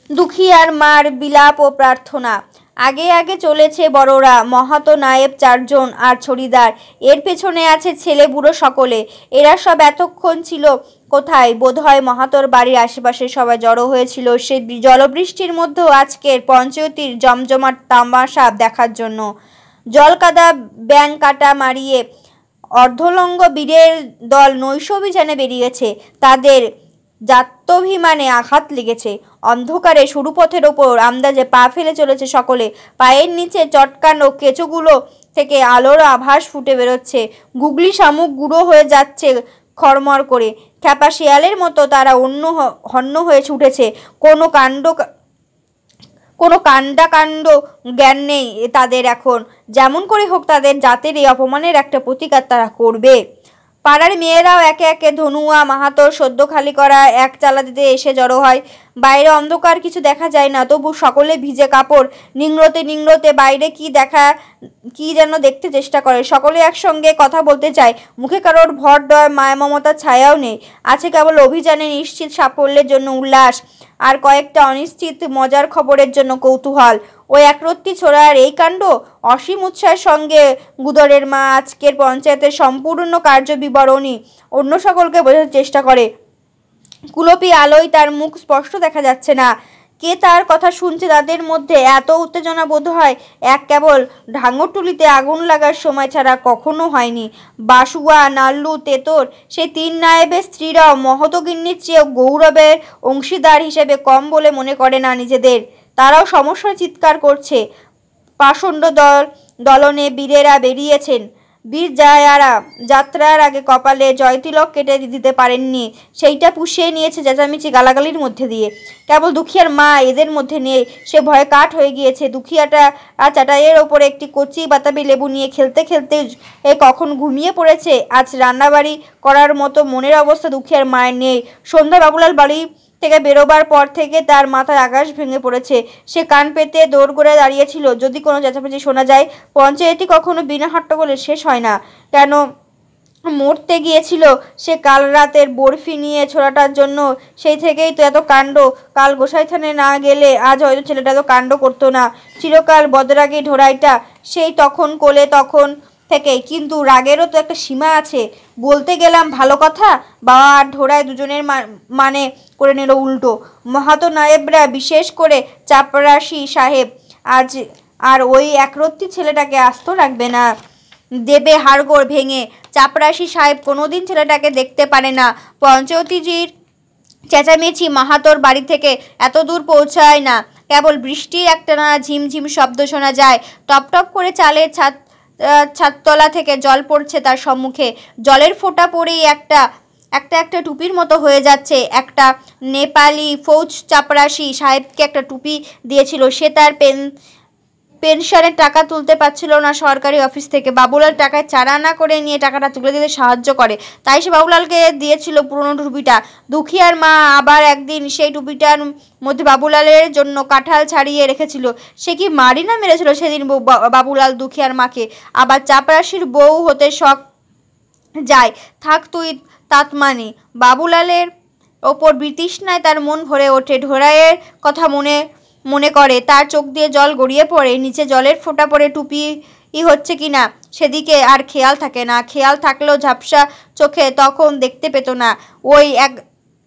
দুখিয়ার মার বিলাপ ও প্রার্থনা। আগে আগে চলেছে বড়রা, মহাতো নায়েব ৪ জন আর ছড়িদার। এর পেছনে আছে ছেলে বুড়ো সকলে। এরা সব এতক্ষণ ছিল কোথায়? বোধহয় মাহাতোর বাড়ির আশেপাশে সবাই জড়ো হয়েছিল সে জলবৃষ্টির মধ্যেও আজকের পঞ্চায়েতির জমজমাট তামাশা দেখার জন্য। জলকাদা ব্যাং কাটা মারিয়ে অর্ধলঙ্গ বীরের দল নৈশ অভিযানে বেরিয়েছে। তাদের জাত্যভিমানে আঘাত লেগেছে। অন্ধকারে সরুপথের ওপর আন্দাজে পা ফেলে চলেছে সকলে। পায়ের নিচে চটকানো কেঁচোগুলো থেকে আলোর আভাস ফুটে বেরোচ্ছে। গুগলি শামুক গুঁড়ো হয়ে যাচ্ছে খড়মড় করে। খ্যাপা শেয়ালের মতো তারা হন্য হয়ে ছুটেছে। কোনো কাণ্ড জ্ঞান নেই তাদের এখন। যেমন করে হোক তাদের জাতের এই অপমানের একটা প্রতিকার তারা করবে। পাড়ার মেয়েরাও একে একে ধনুয়া মাহাতোর সদ্য খালি করা এক চালা দিতে এসে জড়ো হয়। বাইরে অন্ধকার, কিছু দেখা যায় না, তবু সকলে ভিজে কাপড় নিংড়তে বাইরে কি যেন দেখতে চেষ্টা করে। সকলে একসঙ্গে কথা বলতে চায়। মুখে কারোর ভর ডয় মায়া মমতার ছায়াও নেই। আছে কেবল অভিযানে নিশ্চিত সাফল্যের জন্য উল্লাস, আর কয়েকটা অনিশ্চিত মজার খবরের জন্য কৌতূহল। ওই একরত্তি ছোড়ার এই কাণ্ড। অসীম উৎসাহের সঙ্গে গুদরের মা আজকের পঞ্চায়েতের সম্পূর্ণ কার্য বিবরণী অন্য সকলকে বোঝার চেষ্টা করে। কুলপি আলোয় তার মুখ স্পষ্ট দেখা যাচ্ছে না। কে তার কথা শুনছে তাদের মধ্যে এত উত্তেজনা বোধ হয় এক কেবল ঢাঙ্গরটুলিতে আগুন লাগার সময় ছাড়া কখনো হয়নি। বাসুয়া, নাল্লু, তেতর, সেই ৩ নায়েবের স্ত্রীরাও মহতগিন্নির চেয়েও গৌরবের অংশীদার হিসেবে কম বলে মনে করে না নিজেদের। তারাও সমস্যায় চিৎকার করছে। পাষণ্ড দলনে বীরেরা বেরিয়েছেন। বীর জায়ারা যাত্রার আগে কপালে জয়তিলক কেটে দিতে পারেননি, সেইটা পুষিয়ে নিয়েছে চেঁচামেচি গালাগালির মধ্যে দিয়ে। কেবল দুখিয়ার মা এদের মধ্যে নেই। সে ভয়ে কাঠ হয়ে গিয়েছে। দুখিয়াটা চাটাইয়ের ওপরে একটি কচি বাতাবি লেবু নিয়ে খেলতে খেলতে কখন ঘুমিয়ে পড়েছে। আজ রান্নাবাড়ি করার মতো মনের অবস্থা দুখিয়ার মায়ের নেই। সন্ধ্যা বাবুলাল বাড়ি থেকে বেরোবার পর থেকে তার মাথার আকাশ ভেঙে পড়েছে। সে কান পেতে দৌড় দাঁড়িয়েছিল যদি কোনো চেঁচামেচি শোনা যায়। পঞ্চায়েতই কখনো বিনা হট্টগোলে শেষ হয় না। কেন মরতে গিয়েছিল সে কাল রাতের বরফি নিয়ে ছোড়াটার জন্য? সেই থেকেই তো এত কাণ্ড। কাল গোসাইথানে না গেলে আজ হয়তো ছেলেটা তো কাণ্ড করতো না। চিরকাল বদরাগী ঢোড়াইটা সেই তখন কোলে তখন থেকেই। কিন্তু রাগেরও তো একটা সীমা আছে। বলতে গেলাম ভালো কথা, বাবা আর ঢোড়াই দুজনের মানে করে নিল উল্টো। মাহাতো নায়েবরা, বিশেষ করে চাপরাশি সাহেব আজ আর ওই একরত্তি ছেলেটাকে আস্ত রাখবে না, দেবে হাড়গোড় ভেঙে। চাপরাশি সাহেব কোনোদিন ছেলেটাকে দেখতে পারে না। পঞ্চতীজির চেঁচামেচি মাহাতোর বাড়ি থেকে এত দূর পৌঁছায় না। কেবল বৃষ্টির একটানা ঝিমঝিম শব্দ শোনা যায়। টপ টপ করে চালের ছাদতলা থেকে জল পড়ছে তার সম্মুখে। জলের ফোঁটা পড়েই একটা একটা টুপির মতো হয়ে যাচ্ছে। একটা নেপালি ফৌজ চাপরাশি সাহেবকে একটা টুপি দিয়েছিল। সে তার পেনশনের টাকা তুলতে পারছিল না সরকারি অফিস থেকে। বাবুলাল টাকায় চারানা করে নিয়ে টাকাটা তুলে দিতে সাহায্য করে, তাই সে বাবুলালকে দিয়েছিল পুরনো টুপিটা। দুখিয়ার মা আবার একদিন সেই টুপিটার মধ্যে বাবুলালের জন্য কাঁঠাল ছাড়িয়ে রেখেছিল। সে কি মারি না মেরেছিল সেদিন বাবুলাল দুখিয়ার মাকে। আবার চাপরাশির বউ হতে শখ যায়। থাক তুই তাতমানি। বাবুলালের ওপর বিতৃষ্ণায় তার মন ভরে ওঠে। ঢোড়াইয়ের কথা মনে করে, তার চোখ দিয়ে জল গড়িয়ে পড়ে। নিচে জলের ফোঁটা পড়ে টুপি হচ্ছে কিনা সেদিকে আর খেয়াল থাকে না। খেয়াল থাকলেও ঝাপসা চোখে তখন দেখতে পেত না।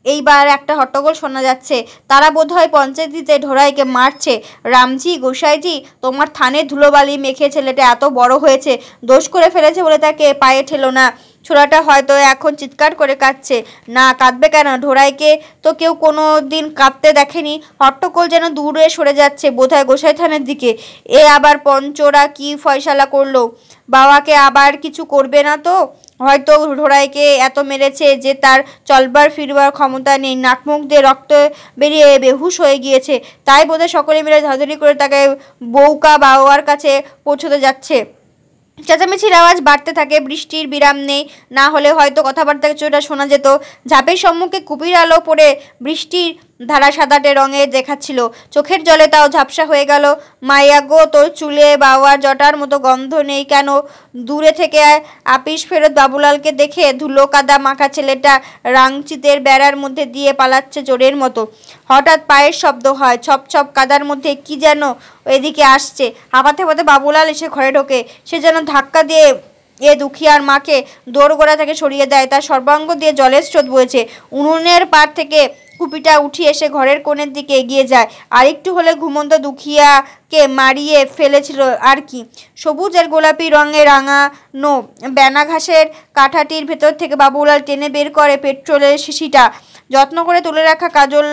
এইবার একটা হট্টগোল শোনা যাচ্ছে। তারা বোধহয় পঞ্চায়েতিতে ঢোড়াইকে মারছে। রামজি, গোসাইজি, তোমার থানে ধুলোবালি মেখে ছেলেটা এত বড় হয়েছে, দোষ করে ফেলেছে বলে তাকে পায়ে ঠেলো না। ছোড়াটা হয়তো এখন চিৎকার করে কাঁদছে। না, কাঁদবে কেন? ঢোড়াইকে তো কেউ কোনো দিন কাঁদতে দেখেনি। হট্টগোল যেন দূরে সরে যাচ্ছে, বোধহয় গোসাই থানের দিকে। এ আবার পঞ্চরা কি ফয়সালা করলো? বাবাকে আবার কিছু করবে না তো? হয়তো ঢোড়াইকে এত মেরেছে যে তার চলবার ফিরবার ক্ষমতা নেই, নাকমুখ দিয়ে রক্ত বেরিয়ে বেহুশ হয়ে গিয়েছে। তাই বোধহয় সকলে মিলে ধরাধরি করে তাকে বউকা বাবার কাছে পৌঁছতে যাচ্ছে। চেঁচামেচির আওয়াজ বাড়তে থাকে। বৃষ্টির বিরাম নেই, না হলে হয়তো কথাবার্তা কিছুটা শোনা যেত। ঝাঁপের সম্মুখে কুপির আলো পড়ে বৃষ্টির ধারা সাদাটে রঙে দেখাচ্ছিল। চোখের জলে তাও ঝাপসা হয়ে গেল। মাইয়া গো, তোর চুলে বাওয়ার জটার মতো গন্ধ নেই কেন? দূরে থেকে আপিস ফেরত বাবুলালকে দেখে ধুলো কাদা মাখা ছেলেটা রাংচিতের বেড়ার মধ্যে দিয়ে পালাচ্ছে চোরের মতো। হঠাৎ পায়ের শব্দ হয়। ছপ ছপ কাদার মধ্যে কি যেন এদিকে আসছে। হাঁপাতে হাঁপাতে বাবুলাল এসে ঘরে ঢোকে। সে যেন ধাক্কা দিয়ে দুখিয়ার মাকে দোরগোড়া থেকে সরিয়ে দেয়। তার সর্বাঙ্গ দিয়ে জলের স্রোত বইছে। উনুনের পাড় থেকে কুপিটা উঠিয়ে এসে ঘরের কোণের দিকে এগিয়ে যায়। আরেকটু হলে ঘুমন্ত দুখিয়াকে মারিয়ে ফেলেছিল আর কি। সবুজ আর গোলাপি রঙে রাঙানো বেনা ঘাসের কাঠাটির ভেতর থেকে বাবুলাল টেনে বের করে পেট্রোলের শিশিটা। যত্ন করে তুলে রাখা কাজল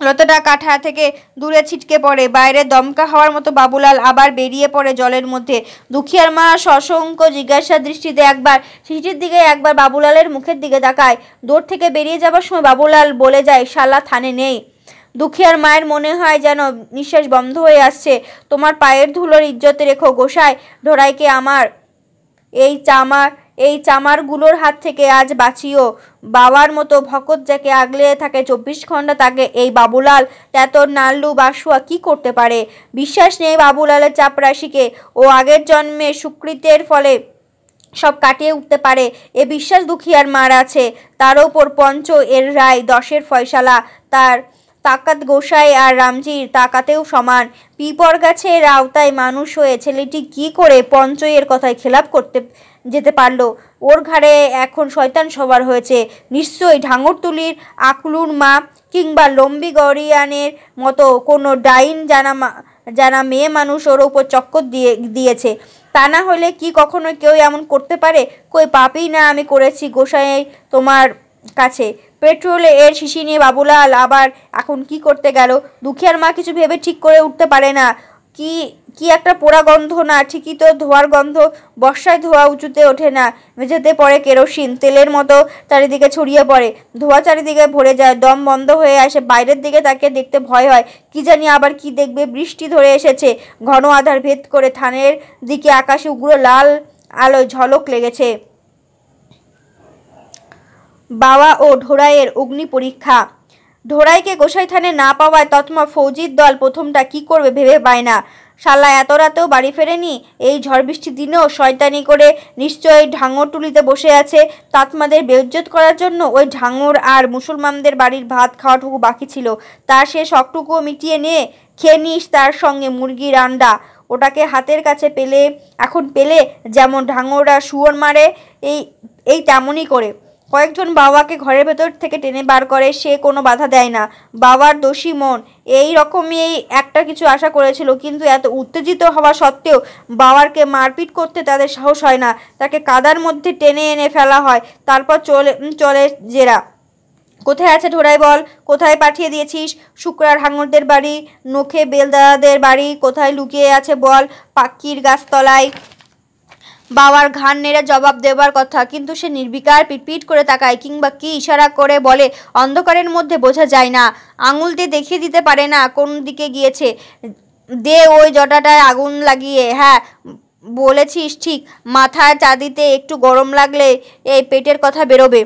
লতাটা কাঠা থেকে দূরে ছিটকে পড়ে। বাইরে দমকা হওয়ার মতো বাবুলাল আবার বেরিয়ে পড়ে জলের মধ্যে। দুখিয়ার মা সশঙ্ক জিজ্ঞাসা দৃষ্টিতে একবার শিশিটির দিকে একবার বাবুলালের মুখের দিকে তাকায়। দূর থেকে বেরিয়ে যাবার সময় বাবুলাল বলে যায়, শালা থানে নেই। দুখিয়ার মায়ের মনে হয় যেন নিঃশ্বাস বন্ধ হয়ে আসছে। তোমার পায়ের ধুলোর ইজ্জতে রেখো গোসাই, ঢোড়াইকে আমার এই চামারগুলোর হাত থেকে আজ বাঁচিও। বাবার মতো ভকত যাকে আগলে থাকে 24 ঘন্টা, তাকে এই বাবুলাল তেতর নাল্লু বাসুয়া কি করতে পারে? বিশ্বাস নেই বাবুলালের চাপরাশিকে। ও আগের জন্মে সুকৃতের ফলে সব কাটিয়ে উঠতে পারে, এ বিশ্বাস দুখিয়ার মার আছে। তার ওপর পঞ্চ এর রায়, 10-এর ফয়সালা। তার তাকাত গোসাই আর রামজির তাকাতেও সমান। পিপর গাছের আওতায় মানুষ হয়ে ছেলেটি কি করে পঞ্চয়ের কথায় খেলাপ করতে যেতে পারলো? ওর ঘাড়ে এখন শয়তান সবার হয়েছে। নিশ্চয়ই ঢাঙরতুলির আকলুর মা কিংবা লম্বি গরিয়ানের মতো কোনো ডাইন জানা মেয়ে মানুষ ওর ওপর চক্কর দিয়েছে। তা না হলে কি কখনো কেউ এমন করতে পারে? কই পাপই না আমি করেছি গোসাই তোমার কাছে। পেট্রোলে এর শিশি নিয়ে বাবুলাল আবার এখন কি করতে গেল? দুখিয়ার মা কিছু ভেবে ঠিক করে উঠতে পারে না। কি একটা পোড়া গন্ধ না? ঠিকই তো, ধোয়ার গন্ধ। বর্ষায় ধোয়া উঁচুতে ওঠে না, মেঝেতে পড়ে কেরোসিন তেলের মতো চারিদিকে ছড়িয়ে পড়ে। ধোয়া চারিদিকে ভরে যায়, দম বন্ধ হয়ে আসে। বাইরের দিকে তাকে দেখতে ভয় হয়। কি জানি আবার কি দেখবে। বৃষ্টি ধরে এসেছে। ঘন আধার ভেদ করে থানের দিকে আকাশে উগ্র লাল আলোয় ঝলক লেগেছে। বাবা ও ঢোড়াইয়ের অগ্নি পরীক্ষা। ঢোড়াইকে গোসাই থানে না পাওয়ায় তৎমা ফৌজির দল প্রথমটা কি করবে ভেবে পায় না। শালা এত রাতেও বাড়ি ফেরেনি। এই ঝড় বৃষ্টির দিনেও শয়তানি করে নিশ্চয়ই ঢাঙরটুলিতে বসে আছে তাতমাদের বেইজ্জত করার জন্য। ওই ঢাঙর আর মুসলমানদের বাড়ির ভাত খাওয়াটুকু বাকি ছিল, তার সে শখটুকুও মিটিয়ে নিয়ে খেয়ে নিস তার সঙ্গে মুরগির আন্ডা। ওটাকে হাতের কাছে এখন পেলে যেমন ঢাঙররা শুয়োর মারে এই তেমনই করে কয়েকজন বাবাকে ঘরের ভেতর থেকে টেনে বার করে, সে কোনো বাধা দেয় না। বাবার দোষী মন এই রকমই একটা কিছু আশা করেছিল, কিন্তু এত উত্তেজিত হওয়া সত্ত্বেও বাবারকে মারপিট করতে তাদের সাহস হয় না। তাকে কাদার মধ্যে টেনে এনে ফেলা হয়, তারপর চলে জেরা। কোথায় আছে ঢোড়াই বল? কোথায় পাঠিয়ে দিয়েছিস? শুক্রার হাঙরদের বাড়ি, নখে বেলদাদাদের বাড়ি কোথায় লুকিয়ে আছে বল? পাক্কির গাছতলায়। বাবার ঘাড় নেড়ে জবাব দেবার কথা, কিন্তু সে নির্বিকার পিটপিট করে তাকায়, কিংবা কি ইশারা করে বলে অন্ধকারের মধ্যে বোঝা যায় না। আঙুল দিয়ে দেখিয়ে দিতে পারে না কোন দিকে গিয়েছে। দে ওই জটাটায় আগুন লাগিয়ে। হ্যাঁ বলেছিস ঠিক, মাথায় চাঁদিতে একটু গরম লাগলে এই পেটের কথা বেরোবে।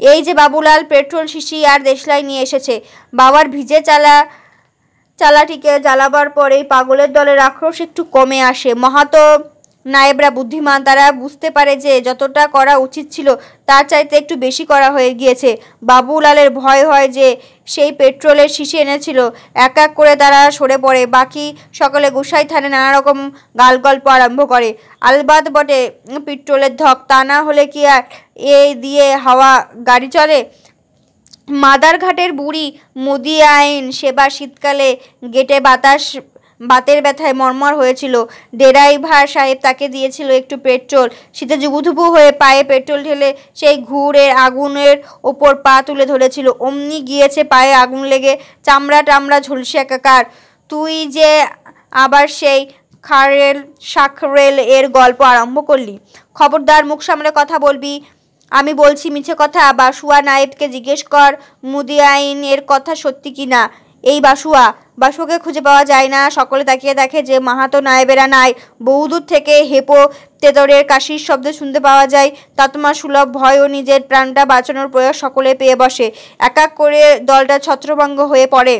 এই যে বাবুলাল পেট্রোল শিশি আর দেশলাই নিয়ে এসেছে। বাবার ভিজে চালাটিকে জ্বালাবার পরেই পাগলের দলের আক্রোশ একটু কমে আসে। মাহাতো নায়েবরা বুদ্ধিমান, তারা বুঝতে পারে যে যতটা করা উচিত ছিল তার চাইতে একটু বেশি করা হয়ে গিয়েছে। বাবুলালের ভয় হয় যে সেই পেট্রোলের শিশি এনেছিল। এক এক করে তারা সরে পড়ে। বাকি সকলে গোসাই থানে নানা রকম গালগল্প আরম্ভ করে। আলবাত বটে পেট্রোলের ধক, তা না হলে কি আর এ দিয়ে হাওয়া গাড়ি চলে? মাদারঘাটের বুড়ি মুদিয়াইন সেবার শীতকালে গেটে বাতের ব্যথায় মরমর হয়েছিল। ড্রাইভার সাহেব তাকে দিয়েছিল একটু পেট্রোল। শীতে জুবুধুবু হয়ে পায়ে পেট্রোল ঢেলে সেই ঘুরের আগুনের ওপর পা তুলে ধরেছিল। অমনি গিয়েছে পায়ে আগুন লেগে, চামড়া টামড়া ঝলসে একাকার। তুই যে আবার সেই শাকরেল এর গল্প আরম্ভ করলি? খবরদার, মুখ সামলে কথা বলবি। আমি বলছি মিছে কথা? বাসুয়া নায়েবকে জিজ্ঞেস কর মুদিয়াইন এর কথা সত্যি কি না। এই বাসুয়াকে খুঁজে পাওয়া যায় না। সকলে তাকিয়ে দেখে যে মাহাতো নায়েবেরা নাই। বহুদূর থেকে হেপো তেতরের কাশির শব্দ শুনতে পাওয়া যায়। তৎমা সুলভ ভয় ও নিজের প্রাণটা বাঁচানোর প্রয়াস সকলে পেয়ে বসে। এক এক করে দলটা ছত্রভঙ্গ হয়ে পড়ে।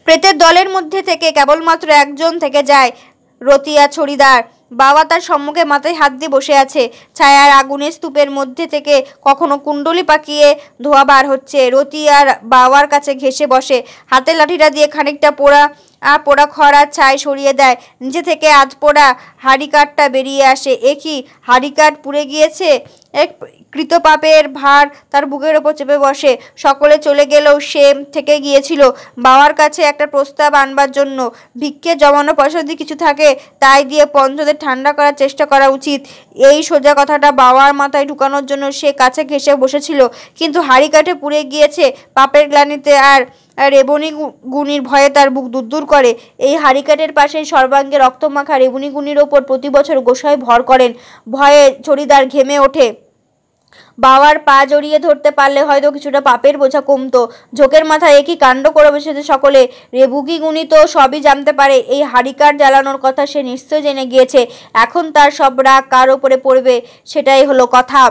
প্রেতের দলের মধ্যে থেকে কেবলমাত্র একজন থেকে যায়, রতিয়া ছড়িদার। বাবা তার সম্মুখে মাথায় হাত দিয়ে বসে আছে। ছায়ার আগুনের স্তূপের মধ্যে থেকে কখনো কুণ্ডলি পাকিয়ে ধোয়া বার হচ্ছে। রতিয়ার বাবার কাছে ঘেঁষে বসে, হাতের লাঠিটা দিয়ে খানিকটা পোড়া খড় আর ছাই সরিয়ে দেয়। নিচে থেকে আধপোড়া হাড়িকাঠটা বেরিয়ে আসে। এ কি, হাড়িকাঠ পুড়ে গিয়েছে? এক কৃতপাপের ভার তার বুকের ওপর চেপে বসে। সকলে চলে গেলেও সে থেকে গিয়েছিল বাবার কাছে একটা প্রস্তাব আনবার জন্য। ভিক্ষে জমানো পয়সা যদি কিছু থাকে তাই দিয়ে পঞ্চদের ঠান্ডা করার চেষ্টা করা উচিত। এই সোজা কথাটা বাবার মাথায় ঢুকানোর জন্য সে কাছে ঘেঁষে বসেছিল। কিন্তু হাড়িকাঠে পুড়ে গিয়েছে পাপের গ্লানিতে, আর রেবনী গুণীর ভয়ে তার বুক দুরদুর করে। এই হাড়িকাঠের পাশে সর্বাঙ্গে রক্তমাখা রেবনী গুণীর ওপর প্রতি বছর গোসাই ভর করেন। ভয়ে ছড়িদার ঘেমে ওঠে। বাবার পা জড়িয়ে ধরতে পারলে হয়তো কিছুটা পাপের বোঝা কমতো। ঝোঁকের মাথায় একই কাণ্ড করে বসেছে সকলে। রেবুকি গুণী তো সবই জানতে পারে। এই হাড়িকাঠ জ্বালানোর কথা সে নিশ্চয় জেনে গিয়েছে। এখন তার সব রাগ কার ওপরে পড়বে সেটাই হলো কথা।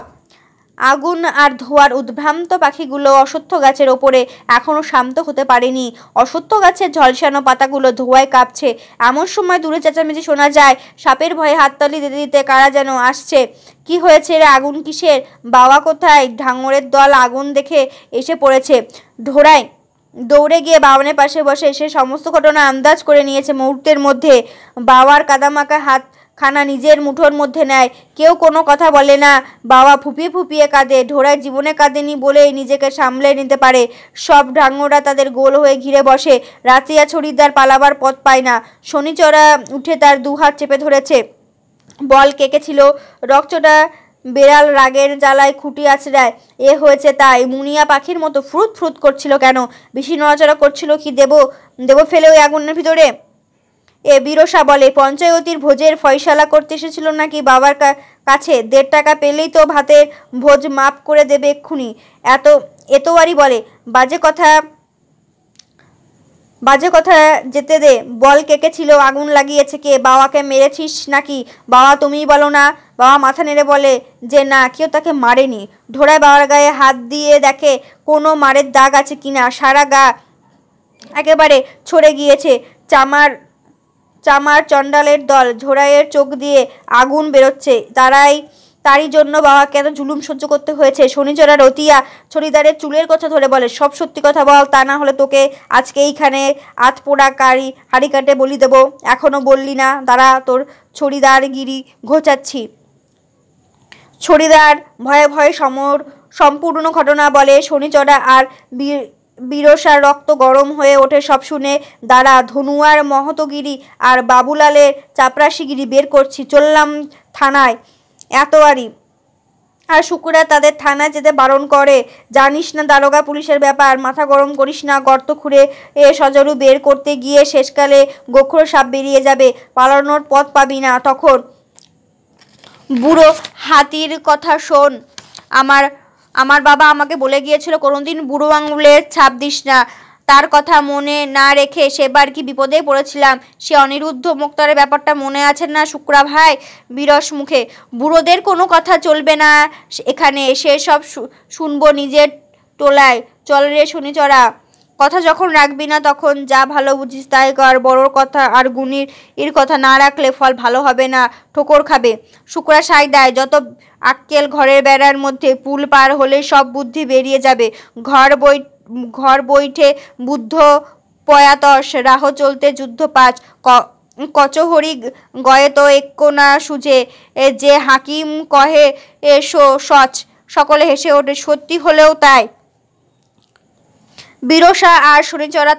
আগুন আর ধোঁয়ার উদ্ভ্রান্ত পাখিগুলো অশ্বত্থ গাছের ওপরে এখনো শান্ত হতে পারেনি। অশ্বত্থ গাছের ঝলসানো পাতাগুলো ধোঁয়ায় কাঁপছে। এমন সময় দূরে চেঁচামেচি শোনা যায়। সাপের ভয়ে হাততালি দিতে দিতে কারা যেন আসছে। কি হয়েছে রে, আগুন কিসের? বাবা কোথায়? ঢাঙরের দল আগুন দেখে এসে পড়েছে। ঢোড়াই দৌড়ে গিয়ে বাবানের পাশে বসে সে সমস্ত ঘটনা আন্দাজ করে নিয়েছে মুহূর্তের মধ্যে। বাবার কাদামাখা হাত খানা নিজের মুঠোর মধ্যে নেয়। কেউ কোনো কথা বলে না। বাবা ফুপিয়ে ফুপিয়ে কাঁদে। ঢোড়াই জীবনে কাঁদেনি বলেই নিজেকে সামলে নিতে পারে। সব ঢাঙ্গরা তাদের গোল হয়ে ঘিরে বসে। রাতিয়া ছড়িদার পালাবার পথ পায় না। শনিচড়া উঠে তার দুহাত চেপে ধরেছে। বল কেঁকেছিল। রকচটা বেড়াল রাগের জ্বালায় খুঁটি আছড়ায়। এ হয়েছে তাই। মুনিয়া পাখির মতো ফ্রুত ফ্রুত করছিল কেন? বেশি নড়াচড়া করছিল কি দেব ফেলে ওই আগুনের ভিতরে? এ বিরসা বলে, পঞ্চায়েতির ভোজের ফয়সালা করতে এসেছিল নাকি বাবার কাছে? 1.5 টাকা পেলেই তো ভাতের ভোজ মাপ করে দেবে এক্ষুনি। এতবারই বলে, বাজে কথা যেতে দে। বল কেঁকেছিল। আগুন লাগিয়েছে কে? বাবাকে মেরেছিস নাকি? বাবা তুমিই বলো না। বাবা মাথা নেড়ে বলে যে না, কেউ তাকে মারেনি। ঢোড়ায় বাবার গায়ে হাত দিয়ে দেখে কোনো মারের দাগ আছে কিনা। সারা গা একেবারে ছড়ে গিয়েছে। চামার চণ্ডালের দল। ঝোড়াইয়ের চোখ দিয়ে আগুন বেরোচ্ছে। তারই জন্য বাবাকে এত জুলুম সহ্য করতে হয়েছে। শনিচড়া রতিয়া ছড়িদারের চুলের কথা ধরে বলে, সব সত্যি কথা বল, তা না হলে তোকে আজকে এইখানে আধপোড়া হাড়িকাঠে বলি দেবো। এখনো বললি না? দাঁড়া, তোর ছড়িদারগিরি ঘোচাচ্ছি। ছড়িদার ভয়ে ভয়ে সম্পূর্ণ ঘটনা বলে শনিচড়া। আর বিরসার রক্ত গরম হয়ে ওঠে সব শুনে। দাঁড়া, ধনুয়ার মহতগিরি আর বাবুলালের চাপরাশিগিরি বের করছি। চললাম থানায় এতোয়ারি। আর শুকুরা তাদের থানায় যেতে বারণ করে। জানিস না দারোগা পুলিশের ব্যাপার, মাথা গরম করিস না। গর্ত খুঁড়ে সজরু বের করতে গিয়ে শেষকালে গোখরো সাপ বেরিয়ে যাবে, পালানোর পথ পাবি না তখন। বুড়ো হাতির কথা শোন। আমার বাবা আমাকে বলে গিয়েছিল কোনোদিন বুড়ো আঙুলের ছাপ দিস না। তার কথা মনে না রেখে সেবার কি বিপদে পড়েছিলাম। সে অনিরুদ্ধ মোক্তারের ব্যাপারটা মনে আছে না শুক্রা ভাই? বিরস মুখে। বুড়োদের কোনো কথা চলবে না এখানে, সে সব শুনবো নিজের টোলায়। চল রে শনিচড়া, কথা যখন রাখবি না তখন যা ভালো বুঝিস তাই কর। বড়োর কথা আর গুণীর এর কথা না রাখলে ফল ভালো হবে না, ঠোকর খাবে। শুক্রা সাই দেয়, যত আক্কেল ঘরের বেড়ার মধ্যে। পুল পার হলে সব বুদ্ধি বেরিয়ে যাবে। ঘর বৈঠে বুদ্ধ পয়াতস, রাহ চলতে যুদ্ধ পাঁচ। কচহরি গয়ে তো এক্কো না সুঝে, যে হাকিম কহে এসো সচ। সকলে হেসে ওঠে, সত্যি হলেও তাই। বিরসা আর শনিচড়া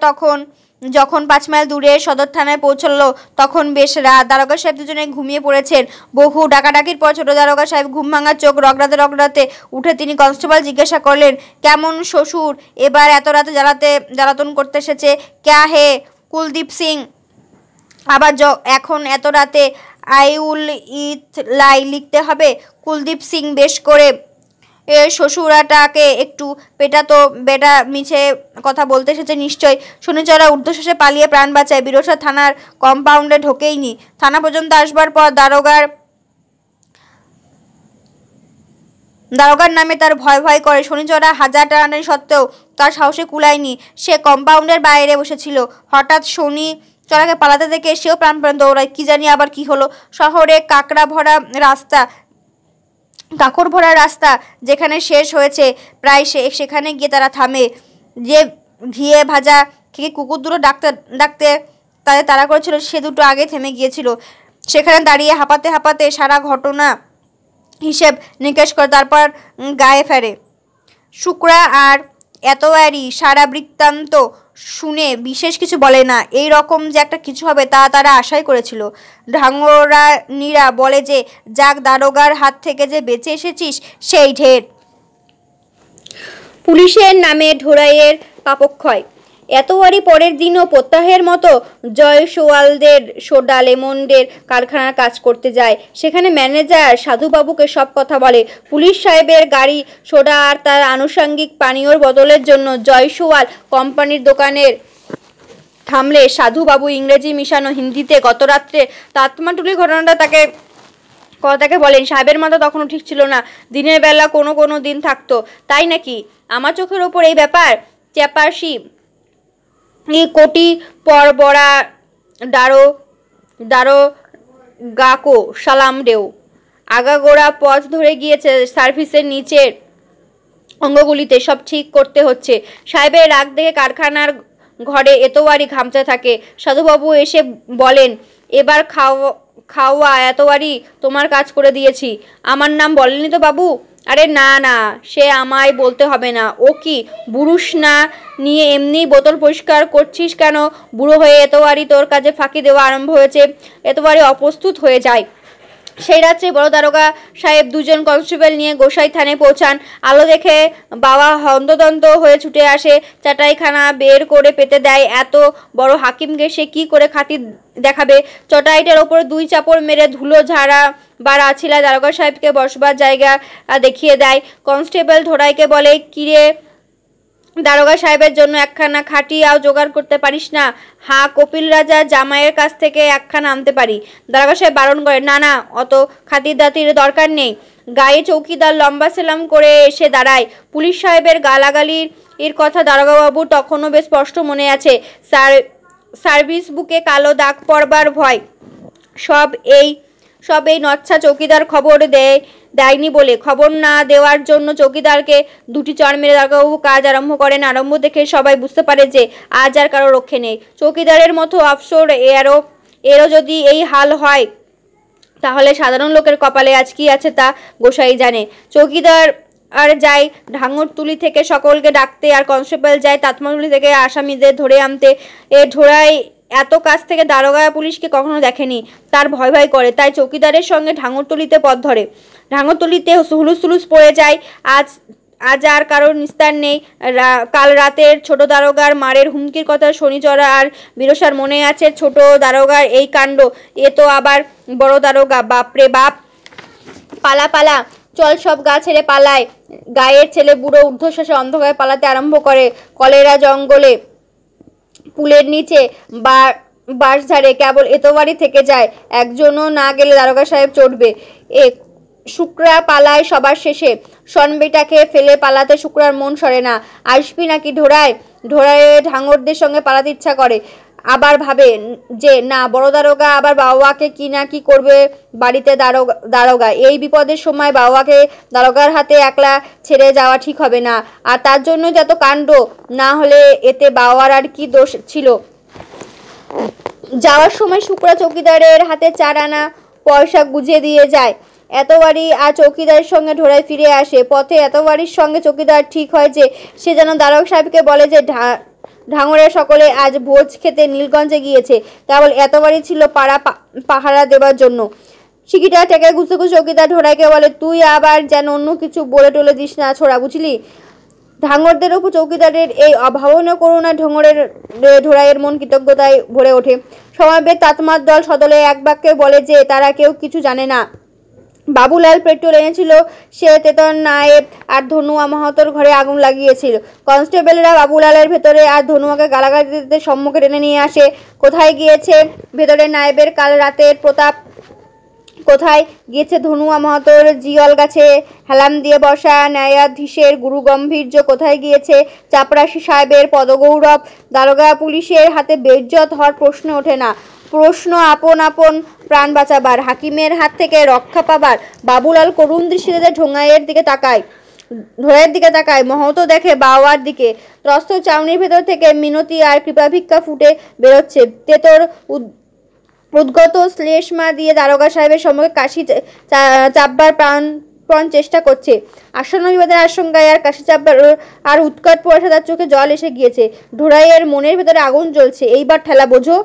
যখন 5 মাইল দূরে সদর থানায় পৌঁছলো তখন বেশ রাত। দারোগা সাহেব দুজনে ঘুমিয়ে পড়েছেন। বহু ডাকাডাকির পর ছোট দারোগা সাহেব ঘুম ভাঙা চোখ রগড়াতে উঠে তিনি কনস্টেবল জিজ্ঞাসা করলেন, কেমন শ্বশুর এবার এত রাতে জ্বালাতন করতে এসেছে? ক্যা হে কুলদীপ সিং? আবার এখন এত রাতে আইউল ইথ লাই লিখতে হবে? কুলদীপ সিং বেশ করে শ্বশুরাটাকে একটু পেটাতো। বেটা মিছে কথা বলতে এসেছে নিশ্চয়। শনিচড়া ঊর্ধ্বশ্বাসে পালিয়ে প্রাণ বাঁচায়। বিরসা থানার কম্পাউন্ডে ঢোকেইনি। থানা পর্যন্ত আসবার পর দারোগার নামে তার ভয় করে। শনিচড়া হাজার টানাটানি সত্ত্বেও তার সাহসে কুলায়নি। সে কম্পাউন্ডের বাইরে বসেছিল। হঠাৎ শনিচড়াকে পালাতে দেখে সেও প্রাণপণ দৌড়ায়। কি জানি আবার কি হলো। শহরে কাকড় ভরা রাস্তা যেখানে শেষ হয়েছে প্রায় সেখানে গিয়ে তারা থামে। যে ঘিয়ে ভাজা খেয়ে কুকুর দুটো ডাকতে তাদের তাড়া করেছিল সে দুটো আগে থেমে গিয়েছিল। সেখানে দাঁড়িয়ে হাঁপাতে সারা ঘটনা হিসেব নিকেশ করে তারপর গায়ে ফেরে। শুক্রা আর এতোয়ারি সারা বৃত্তান্ত শুনে বিশেষ কিছু বলে না। এই রকম যে একটা কিছু হবে তা তারা আশাই করেছিল। ঢাঙ্গরানিরা বলে যে, যাক দারোগার হাত থেকে যে বেঁচে এসেছিস সেই ঢের। পুলিশের নামে ঢোড়াইয়ের পাপক্ষয়। এতোয়ারি পরের দিনও প্রত্যাহের মতো জয়সওয়ালদের সোডা লেমন্ডের কারখানার কাজ করতে যায়। সেখানে ম্যানেজার সাধুবাবুকে সব কথা বলে। পুলিশ সাহেবের গাড়ি সোডা আর তার আনুষঙ্গিক পানীয়র বদলের জন্য জয়সওয়াল কোম্পানির দোকানের থামলে সাধুবাবু ইংরেজি মিশানো হিন্দিতে গত রাত্রে তাতমাটুলির ঘটনাটা তাকে বলেন। সাহেবের মাথা তখনও ঠিক ছিল না। দিনের বেলা কোনো দিন থাকতো। তাই নাকি? আমার চোখের ওপর এই ব্যাপার? চ্যাপাসি কোটি পরবরা ডারো গাকো সালাম ডেও। আগাগোড়া পথ ধরে গিয়েছে সার্ভিসের নিচের অঙ্গগুলিতে সব ঠিক করতে হচ্ছে। সাহেবের রাগ দেখে কারখানার ঘরে এতোয়ারি ঘামতে থাকে। সাধুবাবু এসে বলেন, এবার খাওয়া এতোয়ারি তোমার কাজ করে দিয়েছি। আমার নাম বলেনি তো বাবু? আরে না, সে আমায় বলতে হবে না। ও কি বুরুষ না নিয়ে এমনি বোতল পরিষ্কার করছিস কেন? বুড়ো হয়ে এতোয়ারি তোর কাজে ফাঁকি দেওয়া আরম্ভ হয়েছে। এতোয়ারি অপ্রস্তুত হয়ে যায়। সেই রাত্রে বড় দারোগা সাহেব 2 জন কনস্টেবল নিয়ে গোসাই থানায় পৌঁছান। আলো দেখে বাবা হন্তদন্ত হয়ে ছুটে আসে। চাটাইখানা বের করে পেতে দেয়। এত বড় হাকিমকে সে কি করে খাতির দেখাবে? চটাইটার ওপর 2 চাপড় মেরে ধুলো ঝাড়া বাড়া ছিলা দারোগা সাহেবকে বসবার জায়গা দেখিয়ে দেয়। কনস্টেবল ধোড়াইকে বলে, কিরে দারোগা সাহেবের জন্য একখানা খাটিয়াও জোগাড় করতে পারিস না? হ্যাঁ, কপিল রাজার জামাইয়ের কাছ থেকে একখানা আনতে পারি। দারোগা সাহেব বারণ করে, না অত খাতির দাতির দরকার নেই। গায়ে চৌকিদার লম্বা সেলাম করে এসে দাঁড়ায়। পুলিশ সাহেবের গালাগালির এর কথা দারোগাবাবুর তখনও বেশ স্পষ্ট মনে আছে। সার্ভিস বুকে কালো দাগ পড়বার ভয়। সব এই নচ্ছা চৌকিদার খবর দেয়নি বলে। খবর না দেওয়ার জন্য চৌকিদারকে 2টি চড় মেরে দারোগাবাবু কাজ আরম্ভ করেন। আরম্ভ দেখে সবাই বুঝতে পারে যে আজ আর কারো রক্ষে নেই। চৌকিদারের মতো অফসর এরও যদি এই হাল হয় তাহলে সাধারণ লোকের কপালে আজ কি আছে তা গোসাই জানে। চৌকিদার আর যায় ঢাঙ্গরতুলি থেকে সকলকে ডাকতে, আর কনস্টেবল যায় তাতমাতুলি থেকে আসামিদের ধরে আনতে। এ ঢোড়াই এত কাছ থেকে দারোগা পুলিশকে কখনো দেখেনি, তার ভয় ভয় করে, তাই চৌকিদারের সঙ্গে ঢাঙ্গরতুলিতে পথ ধরে। ঢাঙ্গরতুলিতে হুলুস হুলুস পড়ে যায়। আজ আজ আর কারোর নিস্তার নেই। কাল রাতের ছোট দারোগার মারের হুমকির কথা শনিচড়া আর বিরসার মনে আছে। ছোট দারোগার এই কাণ্ড, এ তো আবার বড় দারোগা, বাপরে বাপ। পালা পালা, চল সব গা ছেড়ে পালায়। গায়ের ছেলে বুড়ো ঊর্ধ্বশ্বাসে অন্ধকারে পালাতে আরম্ভ করে। কলেরা জঙ্গলে, পুলের নিচে, বাঁশঝাড়ে কেবল এতবারই থেকে যায়। একজনও না গেলে দারোগা সাহেব চটবে। এ শুক্রা পালায় সবার শেষে। সনবেটাকে ফেলে পালাতে শুক্রার মন সরে না। আসবি নাকি ঢোড়ায়? ঢোড়ায় ঢাঙ্গরদের সঙ্গে পালাতে ইচ্ছা করে, আবার ভাবে যে না, বড় দারোগা আবার বাবাকে কি না কি করবে। বাড়িতে দারোগা, এই বিপদের সময় বাবাকে দারোগার হাতে একলা ছেড়ে যাওয়া ঠিক হবে না। আর তার জন্য যত কাণ্ড, না হলে এতে বাবার আর কি দোষ ছিল? যাওয়ার সময় শুক্রা চৌকিদারের হাতে 4 আনা পয়সা গুঁজে দিয়ে যায়। এতবারই আর চৌকিদারের সঙ্গে ঢোড়ায় ফিরে আসে। পথে এতবারই সঙ্গে চৌকিদার ঠিক হয় যে সে যেন দারোগা সাহেবকে বলে যে ঢাঙ্গরের সকলে আজ ভোজ খেতে নীলগঞ্জে গিয়েছে। কেবল এতবারই ছিল পাড়া পাহারা দেবার জন্য। সিকিটা টেকে গুছে গুছে চৌকিদার ঢোড়াইকে বলে, তুই আবার যেন অন্য কিছু বলে টলে দিস না ছোড়া, বুঝলি? ঢাঙ্গরদের উপর চৌকিদারের এই অভাবনীয় করুণা ঢোড়াইয়ের মন কৃতজ্ঞতায় ভরে ওঠে। সমাবেত তাতমার দল সদলে এক বাক্যে বলে যে তারা কেউ কিছু জানে না। বাবুলাল পেট্রোল এনেছিল, সে তেতন নায়েব আর ধনুয়া মাহাতোর ঘরে আগুন লাগিয়েছিল। কনস্টেবলরা বাবুলালের ভেতরে আর ধনুয়াকে গালাগালি দিতে সম্মুখে টেনে নিয়ে আসে। কোথায় গিয়েছে ভেতরে নায়েবের কাল রাতের প্রতাপ? কোথায় গিয়েছে ধনুয়া মাহাতোর জিয়ল গাছে হেলাম দিয়ে বসা ন্যায়াধীশের গুরু গম্ভীর্য? কোথায় গিয়েছে চাপরাশি সাহেবের পদগৌরব? দারোগা পুলিশের হাতে বেইজ্জত হওয়ার প্রশ্ন ওঠে না। প্রশ্ন আপন আপন প্রাণ বাঁচাবার, হাকিমের হাত থেকে রক্ষা পাবার। বাবুলাল করুণ দৃষ্টিতে ঢোড়াইয়ের দিকে তাকায়। মহতো দেখে বাওয়ার দিকে। ত্রস্ত চাউনির ভেতর থেকে মিনতি আর কৃপাভিক্ষা ফুটে বেরোচ্ছে। তেতর উদ্গত শ্লেষ্মা দিয়ে দারোগা সাহেবের সম্মুখে কাশি চাপবার প্রাণ চেষ্টা করছে। আসন্ন বিবাদের আশঙ্কায় আর কাশি চাপবার আর উৎকট পয়সা তার চোখে জল এসে গিয়েছে। ঢোড়াইয়ের মনের ভেতরে আগুন জ্বলছে। এইবার ঠেলা বোঝো।